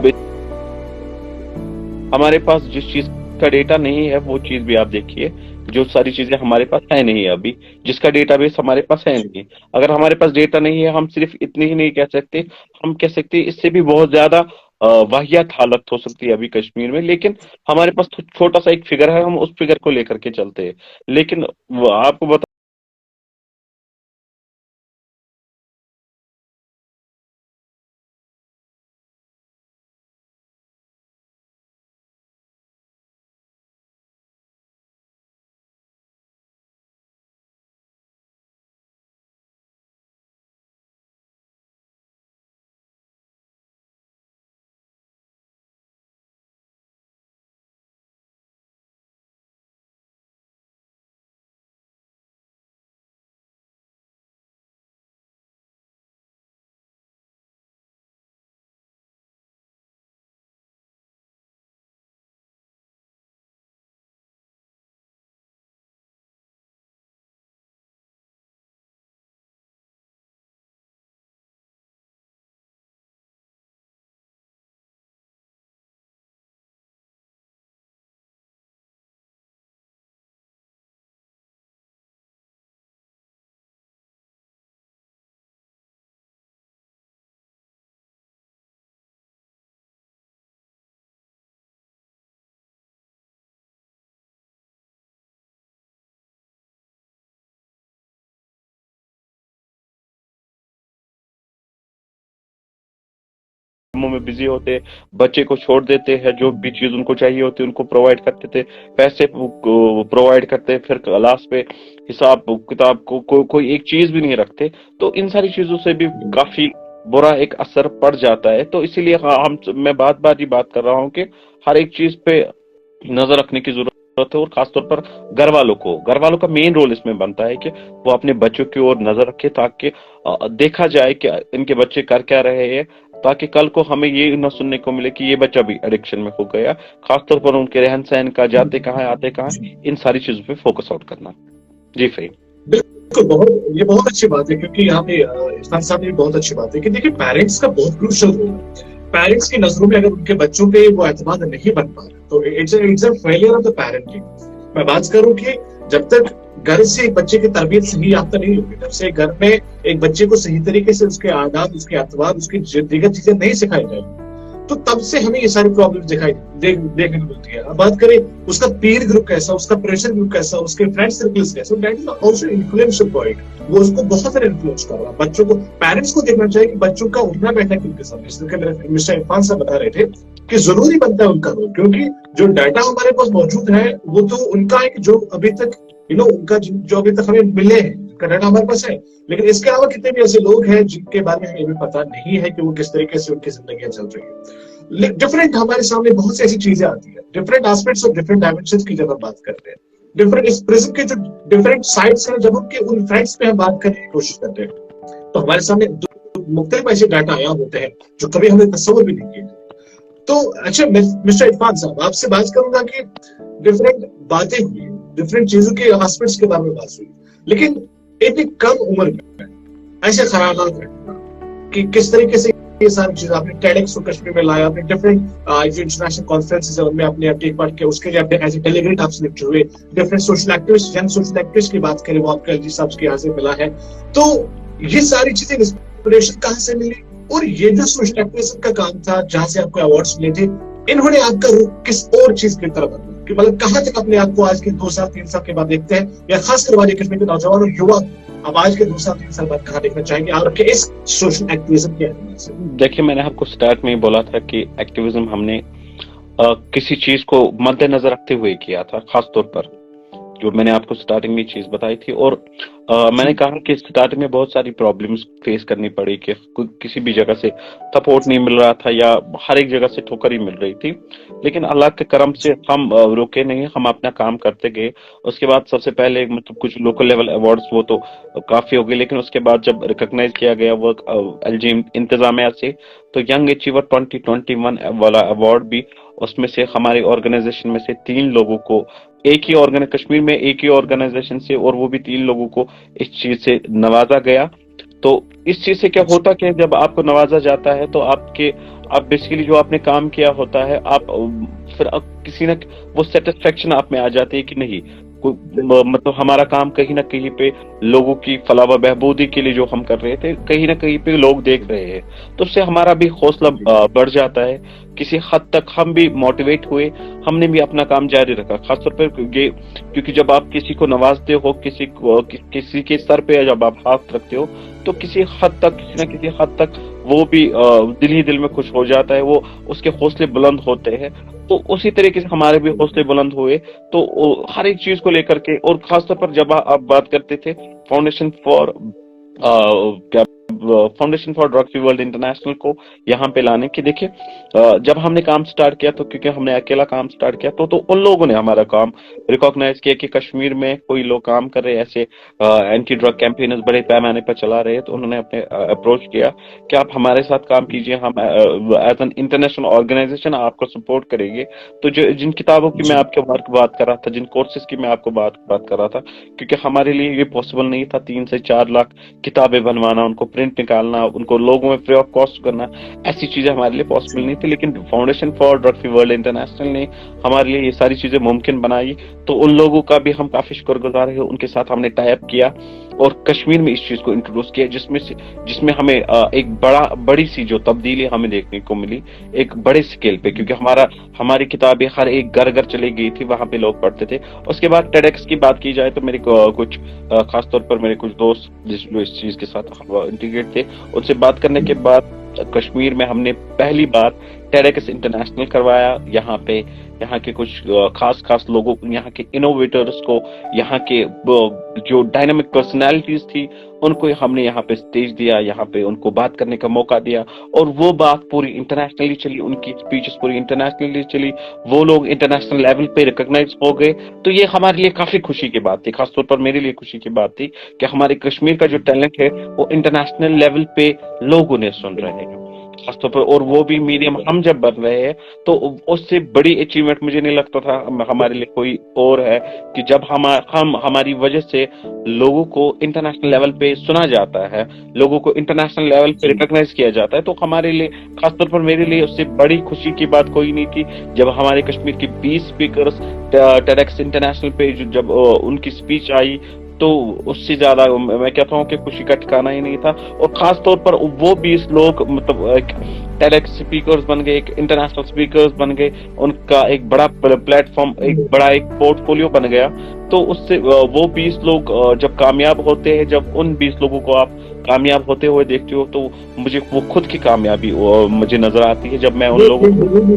हमारे पास जिस चीज का डेटा नहीं है, वो चीज भी आप देखिए। जो सारी चीजें हमारे पास है नहीं अभी, जिसका डेटाबेस हमारे पास है जी नहीं। अगर हमारे पास डेटा नहीं है, हम सिर्फ इतनी ही नहीं कह सकते, हम कह सकते हैं इससे भी बहुत ज्यादा वाहियात हालत हो सकती है अभी कश्मीर में। लेकिन हमारे पास तो छोटा सा एक फिगर है, हम उस फिगर को लेकर के चलते हैं। लेकिन आपको बता کاموں میں بزی ہوتے، بچے کو چھوڑ دیتے ہیں، جو بھی چیز ان کو چاہیے ہوتی ان کو پرووائڈ کرتے تھے، پیسے پرووائڈ کرتے، پھر کلاس پہ حساب کتاب کو کوئی ایک چیز بھی نہیں رکھتے. تو ان ساری چیزوں سے بھی کافی برا ایک اثر پڑ جاتا ہے. تو اسی لیے میں بات کر رہا ہوں کہ ہر ایک چیز پہ نظر رکھنے کی ضرورت ہے، اور خاص طور پر گھر والوں کا مین رول اس میں بنتا ہے کہ وہ اپنے بچوں کی اور نظر رکھے، تاکہ دیکھا جائے کہ ان کے بچے کر کیا رہے ہیں، تاکہ کل کو ہمیں یہ نہ سننے کو ملے کہ یہ بچہ بھی ایڈکشن میں ہو گیا. خاص طور پر ان کے رہن سہن کا، جاتے کہاں ہے آتے کہاں ہے، ان ساری چیزوں پہ فوکس آؤٹ کرنا. جی فہیم. بالکل، یہ بہت اچھی بات ہے، کیونکہ یہاں پہ عرفان صاحب نے بہت اچھی بات ہے کہ دیکھیے پیرنٹس کا بہت کروشل رول ہے. پیرنٹس کی نظروں میں اگر ان کے بچوں پہ وہ اعتماد نہیں بن پا رہا تو it's a failure of the parenting. میں بات کروں کہ جب تک گھر سے ایک بچے کی تربیت صحیح یافتہ نہیں ہوگی، جب سے گھر میں ایک بچے کو صحیح طریقے سے اس کے عادات، اس کے اعتبار، اس کی دیگر چیزیں نہیں سکھائی جائیں تو تب سے ہمیں یہ ساری پرابلم دیکھنے کو ملتی ہے. اب بات کریں اس کا پیر گروپ کیسا، اس کا پریشر گروپ کیسا، اس کے فرینڈ سرکلز کیسا، that is also influential point. وہ اس کو بہت زیادہ انفلوئنس کر رہا ہے. بچوں کو، پیرنٹس کو دیکھنا چاہیے کہ بچوں کا اٹھنا بیٹھنا کن کے ساتھ، جس طرح مسٹر عرفان صاحب بتا رہے تھے کہ ضروری بنتا ہے ان کا رول، کیونکہ جو ڈیٹا ہمارے پاس موجود ہے وہ تو ان کا ہے کہ جو ابھی تک ان کا جو ابھی تک ہمیں ملے ہیں کا ڈیٹا ہمارے پاس ہے. لیکن اس کے علاوہ کتنے بھی ایسے لوگ ہیں جن کے بارے میں ہمیں بھی پتا نہیں ہے کہ وہ کس طریقے سے ان کی زندگیاں چل رہی ہیں. ڈفرینٹ ہمارے سامنے بہت سی ایسی چیزیں آتی ہیں، ڈفرینٹ ایسپیکٹس اور ڈفرینٹ ڈائمینشنز کی جب ہم بات کرتے ہیں، ڈفرینٹ اس پرزم کے جو ڈفرینٹ سائڈس ہیں، جب ہم کے ان فرینڈس پہ ہم بات کرنے کی کوشش کرتے ہیں تو ہمارے سامنے مختلف ایسے ڈاٹا آیا ہوتے ہیں جو کبھی ہمیں تصور بھی نہیں کیے. تو اچھا مسٹر عرفان صاحب، آپ سے بات کروں گا کہ ڈفرینٹ باتیں ہوئی، ڈفرینٹ چیزوں کے آسپیکٹس کے بارے میں بات ہوئی، لیکن ایک کم عمر میں ایسے خیالات ہیں کہ کس طریقے سے یہ ساری چیزیں آپ نے ٹیڈکس کو کشمیر میں لایا، آپ نے ڈفرینٹ جو انٹرنیشنل کانفرنسز ہیں ان میں اپنے ٹیک پارٹ کیا، اس کے لیے آپ نے ایز اے ڈیلیگیٹ آپ سلیکٹ ہوئے. Different social activist, young social activist کی بات کریں وہ آپ کے الجی صاحب کے یہاں سے ملا ہے. تو یہ ساری چیزیں انسپریشن کہاں سے ملی، اور یہ جو سوشل ایکٹیویزم کا کام تھا جہاں سے آپ کو ایوارڈز ملے تھے، انہوں نے آپ کا روح کس اور چیز کی طرف بدلا، کہ مطلب کہاں تک اپنے آپ کو آج کے 2 سال 3 سال کے بعد دیکھتے ہیں، یا خاص کر وادی کشمیر کے نوجوان اور یوا اب آج کے 2 سال 3 سال بعد کہاں دیکھنا چاہیں گے آپ کے اس سوشل ایکٹیویزم کے اعتبار سے؟ دیکھیے، میں نے آپ کو سٹارٹ میں ہی بولا تھا کہ ایکٹیویزم ہم نے کسی چیز کو مد نظر رکھتے ہوئے کیا تھا. خاص طور پر جو میں نے آپ کو سٹارٹنگ میں چیز بتائی تھی، اور میں نے کہا کہ سٹارٹنگ میں بہت ساری پرابلمز فیس کرنی پڑی، کہ کسی بھی جگہ سے سپورٹ نہیں مل رہا تھا، یا ہر ایک جگہ سے ٹھوکر ہی مل رہی تھی. لیکن اللہ کے کرم سے ہم رکے نہیں، ہم اپنا کام کرتے گئے. اس کے بعد سب سے پہلے مطلب کچھ لوکل لیول ایوارڈز وہ تو کافی ہو گئے، لیکن اس کے بعد جب ریکگنائز کیا گیا وہ ایل جی انتظامیہ سے، تو ینگ اچیور 2021 والا ایوارڈ بھی، اس میں سے ہماری آرگنائزیشن میں سے 3 لوگوں کو، کشمیر میں ایک ہی آرگنائزیشن سے، اور وہ بھی 3 لوگوں کو اس چیز سے نوازا گیا. تو اس چیز سے کیا ہوتا کہ جب آپ کو نوازا جاتا ہے تو آپ بیسیکلی جو آپ نے کام کیا ہوتا ہے، آپ پھر کسی نہ وہ سیٹسفیکشن آپ میں آ جاتی ہے کہ نہیں، مطلب ہمارا کام کہیں نہ کہیں پہ لوگوں کی فلاح و بہبودی کے لیے جو ہم کر رہے تھے، کہیں نہ کہیں پہ لوگ دیکھ رہے ہیں. تو اس سے ہمارا بھی حوصلہ بڑھ جاتا ہے. کسی حد تک ہم بھی موٹیویٹ ہوئے، ہم نے بھی اپنا کام جاری رکھا. خاص طور پر کیونکہ جب آپ کسی کو نوازتے ہو، کسی کے سر پہ جب آپ ہاتھ رکھتے ہو، تو کسی نہ کسی حد تک وہ بھی دل ہی دل میں خوش ہو جاتا ہے، وہ اس کے حوصلے بلند ہوتے ہیں. تو اسی طریقے سے ہمارے بھی حوصلے بلند ہوئے. تو ہر ایک چیز کو لے کر کے، اور خاص طور پر جب آپ بات کرتے تھے foundation for drug free world international کو یہاں پہ لانے کی، دیکھیے جب ہم نے کام سٹارٹ کیا تو کیونکہ ہم نے اکیلا کام سٹارٹ کیا تو ان لوگوں نے ہمارا کام ریکاگنائز کیا کہ کشمیر میں کوئی لوگ کام کر رہے ایسے اینٹی ڈرگ کیمپینرز بڑے پیمانے پر چلا رہے ہیں. تو انہوں نے اپنے اپروچ کیا کہ آپ ہمارے ساتھ کام کیجئے، ہم ایز این انٹرنیشنل آرگنائزیشن آپ کو سپورٹ کریں گے. تو جن کتابوں کی میں آپ کے بات کر رہا تھا، جن کورسز کی میں آپ کو بات کر رہا تھا، کیونکہ ہمارے لیے یہ پاسبل نہیں تھا 3 سے 4 لاکھ کتابیں بنوانا، ان کو پرنٹ نکالنا، ان کو لوگوں میں فری آف کاسٹ کرنا، ایسی چیزیں ہمارے لیے پاسبل نہیں تھی. لیکن foundation for drug free world international نے ہمارے لیے یہ ساری چیزیں ممکن بنائی. تو ان لوگوں کا بھی ہم کافی شکر گزار ہیں. ان کے ساتھ ہم نے ٹائی اپ کیا اور کشمیر میں اس چیز کو انٹروڈیوس کیا، جس میں ہمیں ایک بڑی سی جو تبدیلی ہمیں دیکھنے کو ملی ایک بڑے اسکیل پہ، کیونکہ ہماری کتابیں ہر ایک گھر چلی گئی تھی، وہاں پہ لوگ پڑھتے تھے. اس کے بعد ٹیڈکس کی بات کی جائے تو میرے کچھ خاص طور پر میرے کچھ دوست جو اس چیز کے ساتھ انٹیگریٹ تھے، ان سے بات کرنے کے بعد کشمیر میں ہم نے پہلی بار ٹیڈیکس انٹرنیشنل کروایا. یہاں پہ یہاں کے کچھ خاص لوگوں، یہاں کے انوویٹرز کو، یہاں کے جو ڈائنامک پرسنالٹیز تھی ان کو ہم نے یہاں پہ اسٹیج دیا، یہاں پہ ان کو بات کرنے کا موقع دیا، اور وہ بات پوری انٹرنیشنلی چلی، ان کی اسپیچز پوری انٹرنیشنلی چلی، وہ لوگ انٹرنیشنل لیول پہ ریکگنائز ہو گئے. تو یہ ہمارے لیے کافی خوشی کی بات تھی، خاص طور پر میرے لیے خوشی کی بات تھی کہ ہمارے کشمیر کا جو ٹیلنٹ ہے وہ انٹرنیشنل لیول پہ لوگ انہیں سن رہے ہیں خاص طور پر، اور وہ بھی میڈیم ہم جب بن رہے ہیں. تو اس سے بڑی اچیومنٹ مجھے نہیں لگتا تھا ہمارے لیے کوئی اور ہے کہ جب ہماری وجہ سے لوگوں کو انٹرنیشنل لیول پہ سنا جاتا ہے، لوگوں کو انٹرنیشنل لیول پہ ریکگنائز کیا جاتا ہے. تو ہمارے لیے خاص طور پر میرے لیے اس سے بڑی خوشی کی بات کوئی نہیں تھی جب ہمارے کشمیر کے 20 اسپیکرز ٹیڈیکس انٹرنیشنل پہ جب ان کی اسپیچ آئی، تو اس سے زیادہ میں کہتا ہوں کہ خوشی کا ٹھکانا ہی نہیں تھا. اور خاص طور پر وہ 20 لوگ مطلب ٹیلیکس اسپیکرز بن گئے، ایک انٹرنیشنل اسپیکرز بن گئے، ان کا ایک بڑا پلیٹ فارم، ایک بڑا ایک پورٹ فولیو بن گیا. تو اس سے وہ 20 لوگ جب کامیاب ہوتے ہیں، جب ان 20 لوگوں کو آپ کامیاب ہوتے ہوئے دیکھتے ہو، تو مجھے وہ خود کی کامیابی مجھے نظر آتی ہے جب میں ان لوگوں کو.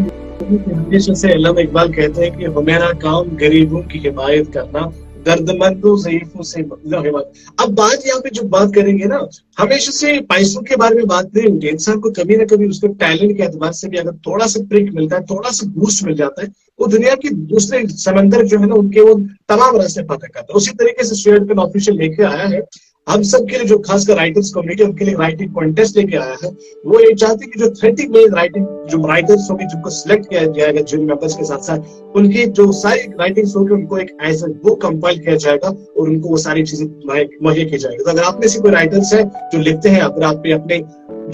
ہمیشہ سے علامہ اقبال کہتے ہیں کہ میرا کام غریبوں کی حمایت کرنا، درد مندوں ضعیفوں سے حمایت. اب بات یہاں پہ جو بات کریں گے نا، ہمیشہ سے پیسوں کے بارے میں بات نہیں ہوتی. انسان کو کبھی نہ کبھی اس کے ٹیلنٹ کے اعتبار سے بھی اگر تھوڑا سا برک ملتا ہے، تھوڑا سا بوسٹ مل جاتا ہے، وہ دنیا کی دوسرے سمندر جو ہے نا ان کے وہ تمام راستے فتح کرتا ہے. اسی طریقے سے شیئر پن آفیشیل لے کے آیا ہے ہم سب کے لیے، جو خاص کر رائٹرز کمیونٹی ان کے لیے رائٹنگ کانٹیسٹ لے کے آیا ہے. وہ یہ چاہتے ہیں کہ جو 30 مین رائٹنگ جو رائٹرز ہوں گے جن کو سلیکٹ کیا جائے گا جن ممبرس کے ساتھ ساتھ، ان کی جو ساری رائٹنگس ہوگی ان کو ایک ایز اے بک کمپائل کیا جائے گا اور ان کو وہ ساری چیزیں مہیا کی جائے گی. تو اگر آپ میں سے کوئی رائٹرس ہے جو لکھتے ہیں، اگر آپ اپنے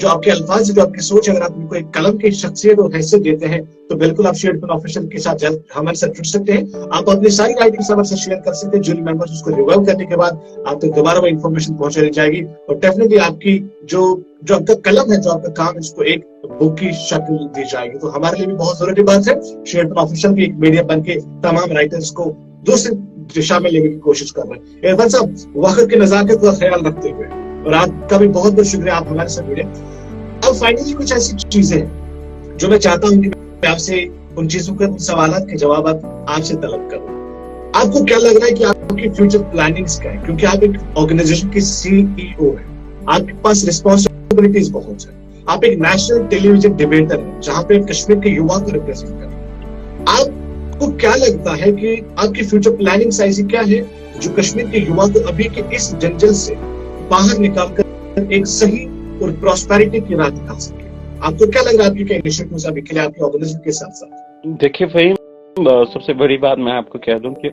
جو آپ کے الفاظ جو آپ کی سوچ، اگر آپ ان کو ایک قلم کی شخصیت اور حیثیت دیتے ہیں، تو بالکل آپ شیئر پن آفیشیل کے ساتھ ہمارے ساتھ جڑ سکتے ہیں. آپ اپنی ساری رائٹنگ ہمارے ساتھ شیئر کر سکتے ہیں. جوری ممبرس اس کو ریویو کرنے کے بعد آپ تک دوبارہ وہ انفارمیشن پہنچائی جائے گی، اور ڈیفینیٹلی آپ کی جو آپ کا قلم ہے، جو آپ کا کام ہے، اس کو ایک بک کی شکل دی جائے گی. تو ہمارے لیے بھی بہت ضروری بات ہے. شیئر پن آفیشیل بھی ایک میڈیا بن کے تمام رائٹرز کو دوسری دشا میں لینے کی کوشش کر رہے ہیں. عرفان صاحب، وقت کی نزاکت کا خیال رکھتے ہوئے، اور آپ کا بھی بہت بہت شکریہ، آپ ہمارے ساتھ جڑے. اب فائنلی کچھ ایسی چیزیں ہیں جو میں چاہتا ہوں کہ میں آپ سے ان چیزوں کے سوالات کے جوابات آپ سے طلب کروں. آپ کو کیا لگ رہا ہے کہ آپ کی فیوچر پلاننگز کیا ہے؟ کیونکہ آپ ایک آرگنائزیشن کے CEO ہیں، آپ کے پاس رسپانسبلٹیز بہت ہیں، آپ ایک نیشنل ٹیلی ویژن ڈیبیٹر ہیں جہاں پہ کشمیر کے یوا کو ریپرزینٹ کریں. آپ کو کیا لگتا ہے کہ آپ کی فیوچر پلاننگ ایسی کیا ہے جو کشمیر کے یوا کو ابھی کے اس جنجل سے باہر نکال کر ایک صحیح اور پراسپیرٹی کی راہ دکھا سکے؟ آپ کو کیا لگ رہا ہے آپ کی کیا انیشیٹوز ابھی کے لیے آپ کی آرگنائزیشن کے ساتھ ساتھ؟ دیکھیے فہیم، سب سے بڑی بات میں آپ کو کہہ دوں کہ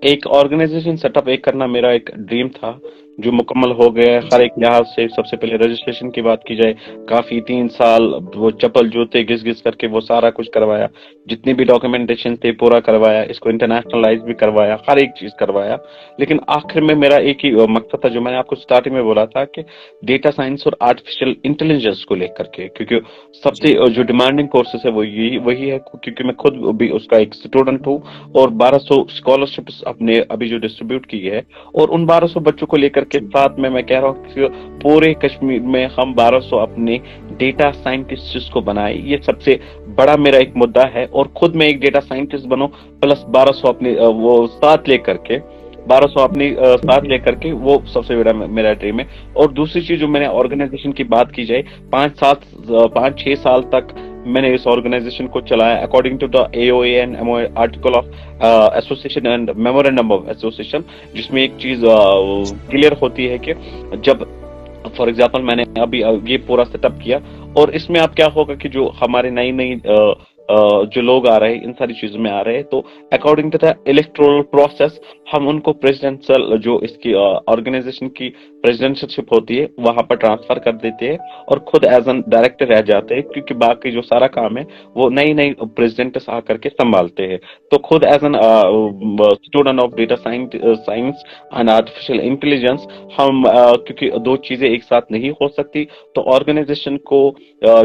ایک آرگنائزیشن سیٹ اپ کرنا میرا ایک ڈریم تھا جو مکمل ہو گیا ہے ہر ایک لحاظ سے. سب سے پہلے رجسٹریشن کی بات کی جائے، کافی 3 سال وہ چپل جوتے گھس کر کے وہ سارا کچھ کروایا، جتنی بھی ڈاکومنٹیشن تھے پورا کروایا، اس کو انٹرنیشنلائز بھی کروایا، ہر ایک چیز کروایا. لیکن آخر میں میرا ایک ہی مقصد تھا جو میں نے آپ کو اسٹارٹنگ میں بولا تھا کہ ڈیٹا سائنس اور آرٹیفیشل انٹیلیجنس کو لے کر کے، کیونکہ سب سے جو ڈیمانڈنگ کورسز ہے وہ وہی ہے، کیونکہ میں خود بھی اس کا ایک اسٹوڈنٹ ہوں. اور 1200 اسکالرشپس اپنے ابھی جو ڈسٹریبیوٹ کی ہے، اور ان 1200 بچوں کو لے کر کے ساتھ میں کہہ رہا ہوں کہ پورے کشمیر میں ہم 1200 اپنے ڈیٹا سائنٹسٹ کو بنائے. یہ سب سے بڑا میرا ایک مدعا ہے، اور خود میں ایک ڈیٹا سائنٹسٹ بنوں پلس 1200 اپنے وہ ساتھ لے کر کے 1200 اپنی ساتھ لے کر کے، وہ سب سے بڑا میرا ڈریم ہے. اور دوسری چیز جو میں نے آرگنائزیشن کی بات کی جائے، 5-6 سال تک میں نے اس آرگنائزیشن کو چلایا according to the AOAN article of association and memorandum of association, جس میں ایک چیز کلیئر ہوتی ہے کہ جب فار ایگزامپل میں نے ابھی یہ پورا سیٹ اپ کیا، اور اس میں اب کیا ہوگا کہ جو ہمارے نئی جو لوگ آ رہے ہیں ان ساری چیزوں میں آ رہے ہیں، تو according to the electoral process ہم ان کو پریزیڈنشل جو اس کی آرگنائزیشن کی پریزیڈنشل شپ ہوتی ہے وہاں پر ٹرانسفر کر دیتے ہیں، اور خود ایز این ڈائریکٹر رہ جاتے ہیں، کیونکہ باقی جو سارا کام ہے وہ نئی پریزیڈنٹس آ کر کے سنبھالتے ہیں. تو خود as an student of data science and artificial intelligence ہم کیونکہ دو چیزیں ایک ساتھ نہیں ہو سکتی، تو آرگنائزیشن کو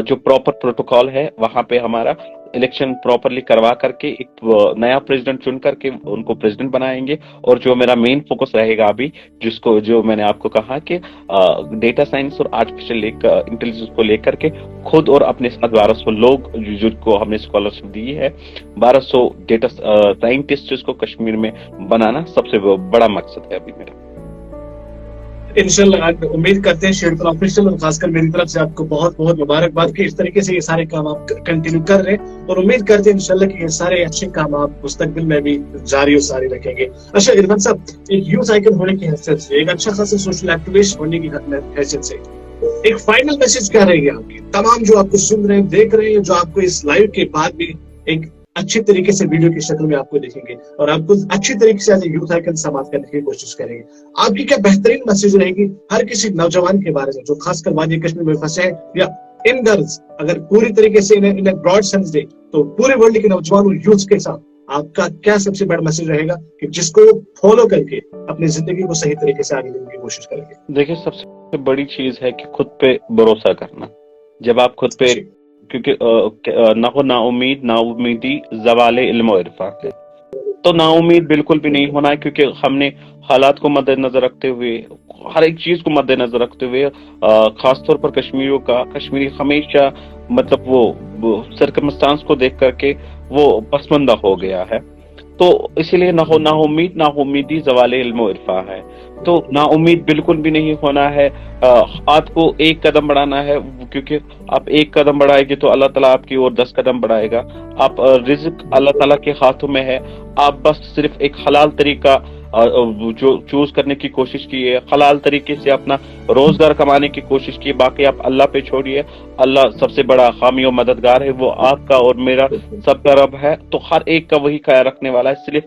جو پراپر پروٹوکال ہے وہاں پہ ہمارا इलेक्शन प्रॉपरली करवा करके एक नया प्रेसिडेंट चुन करके उनको प्रेसिडेंट बनाएंगे। और जो मेरा मेन फोकस रहेगा अभी, जिसको जो मैंने आपको कहा कि डेटा साइंस और आर्टिफिशियल इंटेलिजेंस को लेकर के खुद और अपने साथ 1200 लोग जिनको हमने स्कॉलरशिप दी है, 1200 डेटा साइंटिस्ट जिसको कश्मीर में बनाना सबसे बड़ा मकसद है अभी मेरा। इंशाल्लाह उम्मीद करते हैं शेर फैन ऑफिशियल और खासकर मेरी तरफ से आपको बहुत बहुत मुबारकबाद कि इस तरीके से ये सारे काम आप कंटिन्यू कर रहे हैं, और उम्मीद करते हैं इंशाल्लाह कि ये सारे अच्छे काम आप मुस्तकबिल में भी जारी और सारी रखेंगे। अच्छा इरफान साहब, एक यूथ आइकन होने की हैसियत से, एक अच्छा खासा सोशल एक्टिविस्ट होने की हैसियत से, एक फाइनल मैसेज क्या रहेगी आपकी तमाम जो आपको सुन रहे हैं, देख रहे हैं, जो आपको इस लाइव के बाद भी एक अच्छी तरीके से वीडियो की शक्ल में आपको देखेंगे और आपको अच्छी तरीके से एज यूथ आइकन समाप्त करने की कोशिश करेंगे, आपकी क्या बेहतरीन मैसेज रहेगी हर किसी नौजवान के बारे में जो खासकर वादी कश्मीर में फंसे हैं, या इन गर्ल्स, अगर पूरी तरीके से इन्हें ब्रॉड सेंस दे तो पूरे वर्ल्ड के नौजवान और यूथ के साथ आपका क्या सबसे बड़ा मैसेज रहेगा कि जिसको फॉलो करके अपनी जिंदगी को सही तरीके से आगे लेने की कोशिश करेंगे? देखिए, सबसे बड़ी चीज है कि खुद पे भरोसा करना। जब आप खुद पे, क्योंकि ना हो ना उम्मीद ना उम्मीदी ज़वाले इल्म और इरफान, तो ना उम्मीद बिल्कुल भी नहीं होना है, क्योंकि हमने हालात को मद्देनजर रखते हुए, हर एक चीज को मद्देनजर रखते हुए, खासतौर पर कश्मीरी हमेशा मतलब वो सर्कमस्टांस को देख करके वो पसमंदा हो गया है। तो इसीलिए ना उम्मीद ना उम्मीदी ज़वाले इल्म और इरफान है। तो ना उम्मीद बिल्कुल भी नहीं होना है, आपको एक कदम बढ़ाना है, क्योंकि आप एक कदम बढ़ाएंगे तो अल्लाह ताला आपकी ओर 10 कदम बढ़ाएगा। आप रिज़्क अल्लाह ताला के हाथों में है, आप बस सिर्फ एक हलाल तरीका जो चूज करने की कोशिश की है, हलाल तरीके से अपना रोजगार कमाने की कोशिश की, बाकी आप अल्लाह पे छोड़िए। अल्लाह सबसे बड़ा हामी और मददगार है, वो आपका और मेरा सबका रब है, तो हर एक का वही ख्याल रखने वाला है। सिर्फ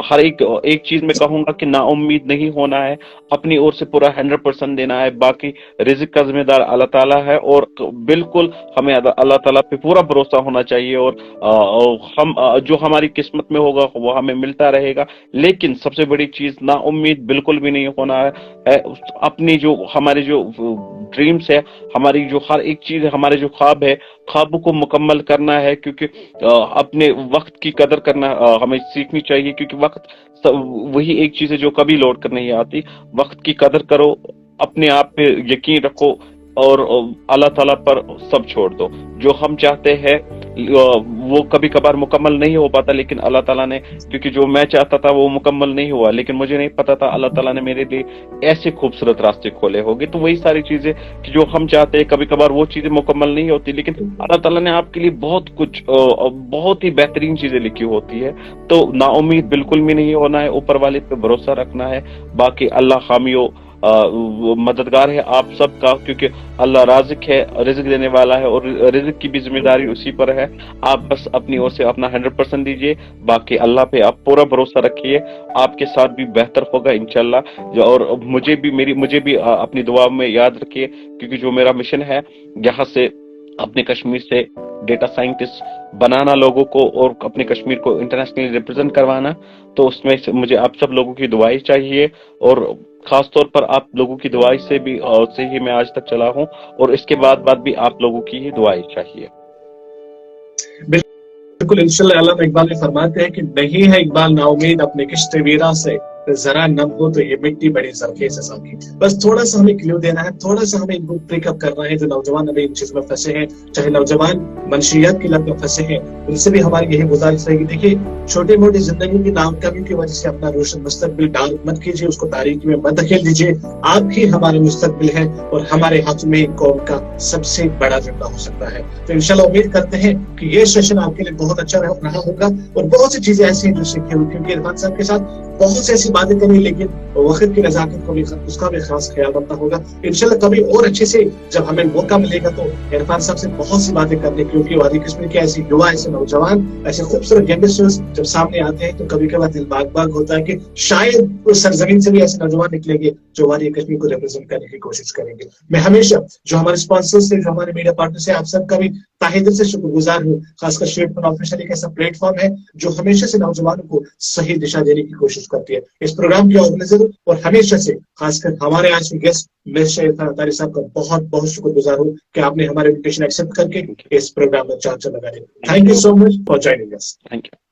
हर एक चीज में कहूंगा कि ना उम्मीद नहीं होना है, अपनी ओर से पूरा 100% देना है, बाकी रिज़्क का जिम्मेदार अल्लाह ताला है, और बिल्कुल हमें अल्लाह ताला पे पूरा भरोसा होना चाहिए, और हम जो हमारी किस्मत में होगा वो हमें मिलता रहेगा। लेकिन सबसे बड़ी चीज, ना उम्मीद बिल्कुल भी नहीं होना है। अपनी जो हमारे जो ड्रीम्स है, हमारी जो हर एक चीज है, हमारे जो ख्वाब है, ख्वाबों को मुकम्मल करना है, क्योंकि अपने वक्त की कदर करना हमें सीखनी चाहिए, क्योंकि वक्त वही एक चीज है जो कभी लौट कर नहीं आती। वक्त की कदर करो, अपने आप पे यकीन रखो, और अल्लाह ताला पर सब छोड़ दो। जो हम चाहते हैं वो कभी कभार मुकम्मल नहीं हो पाता, लेकिन अल्लाह ताला ने, क्योंकि जो मैं चाहता था वो मुकम्मल नहीं हुआ, लेकिन मुझे नहीं पता था अल्लाह ताला ने मेरे लिए ऐसे खूबसूरत रास्ते खोले होंगे। तो वही सारी चीजें कि जो हम चाहते हैं, कभी कभार वो चीजें मुकम्मल नहीं होती, लेकिन अल्लाह ताला ने आपके लिए बहुत कुछ बहुत ही बेहतरीन चीजें लिखी होती है। तो नाउम्मीद बिल्कुल भी नहीं होना है, ऊपर वाले पे भरोसा रखना है, बाकी अल्लाह हामियो मददगार है आप सबका, क्योंकि अल्लाह राज़िक है, रिज़्क देने वाला है, और रिज़्क की भी जिम्मेदारी उसी पर है। आप बस अपनी ओर से अपना 100% दीजिए, बाकी अल्लाह पे आप पूरा भरोसा रखिए, आपके साथ भी बेहतर होगा इंशाल्लाह। और मुझे भी अपनी दुआ में याद रखिए, क्योंकि जो मेरा मिशन है यहाँ से अपने कश्मीर से डेटा साइंटिस्ट बनाना लोगों को, और अपने कश्मीर को इंटरनेशनली रिप्रेजेंट करवाना, तो उसमें मुझे आप सब लोगों की दुआएं चाहिए, और खास तौर पर आप लोगों की दुआई से ही मैं आज तक चला हूं, और इसके बाद भी आप लोगों की ही दुआएं चाहिए। बिल्कुल इंशाल्लाह। अल्लाह इकबाल में फरमाते हैं कि नहीं है इकबाल नाउमीद अपने किश्ते वीरा से, जरा नम हो तो ये मिट्टी बड़ी जरखे से साकी। बस थोड़ा सा हमें क्लू देना है, थोड़ा सा हमें इनको पिकअप करना है। जो नौजवान अभी इन चीजों में फंसे हैं, चाहे नौजवान मनशियात की लत में फंसे हैं, उनसे भी हमारी यही गुजारिश रहेगी, देखिए छोटी मोटी जिंदगी की नाकामी की वजह से अपना रोशन मुस्तकबिल डार्क मत कीजिए, उसको तारीकी में मत धकेल दीजिए। आप ही हमारे मुस्तकबिल है, और हमारे हाथ में कौम का सबसे बड़ा झंडा हो सकता है। तो इंशाल्लाह उम्मीद करते हैं कि ये सेशन आपके लिए बहुत अच्छा रहा होगा, और बहुत सी चीजें ऐसी हैं जो सीखी होगी, क्योंकि इरफान साहब के साथ बहुत सी ऐसी बातें करी, लेकिन वक्त की नजाकत को भी, उसका भी खास ख्याल रखना होगा। इंशाल्लाह कभी और अच्छे से जब हमें मौका मिलेगा तो इरफान साहब से बहुत सी बातें करने, क्योंकि वादी कश्मीर के ऐसे युवा, ऐसे नौजवान, ऐसे खूबसूरत यंगस्टर्स जब सामने आते हैं तो कभी कभार दिल बाग बाग होता है कि शायद उस सरजमीन से भी ऐसे नौजवान निकलेंगे जो वादी कश्मीर को रिप्रेजेंट करने की कोशिश करेंगे। मैं हमेशा जो हमारे स्पॉन्सर्स से, जो हमारे मीडिया पार्टनर से, आप सबका भी تاہے دل سے شکر گزار ہوں. خاص کر شیٹ فن آفیشل ایک ایسا پلیٹ فارم ہے جو ہمیشہ سے نوجوانوں کو صحیح دشا دینے کی کوشش کرتی ہے. اس پروگرام کے آرگنائزر اور ہمیشہ سے خاص کر ہمارے آج کے گیسٹ مرشد عرفان اطاری صاحب کا بہت بہت شکر گزار ہوں کہ آپ نے ہمارے انویٹیشن ایکسپٹ کر کے اس پروگرام میں چارچا لگا دیا. Thank you so much for joining us. Thank you.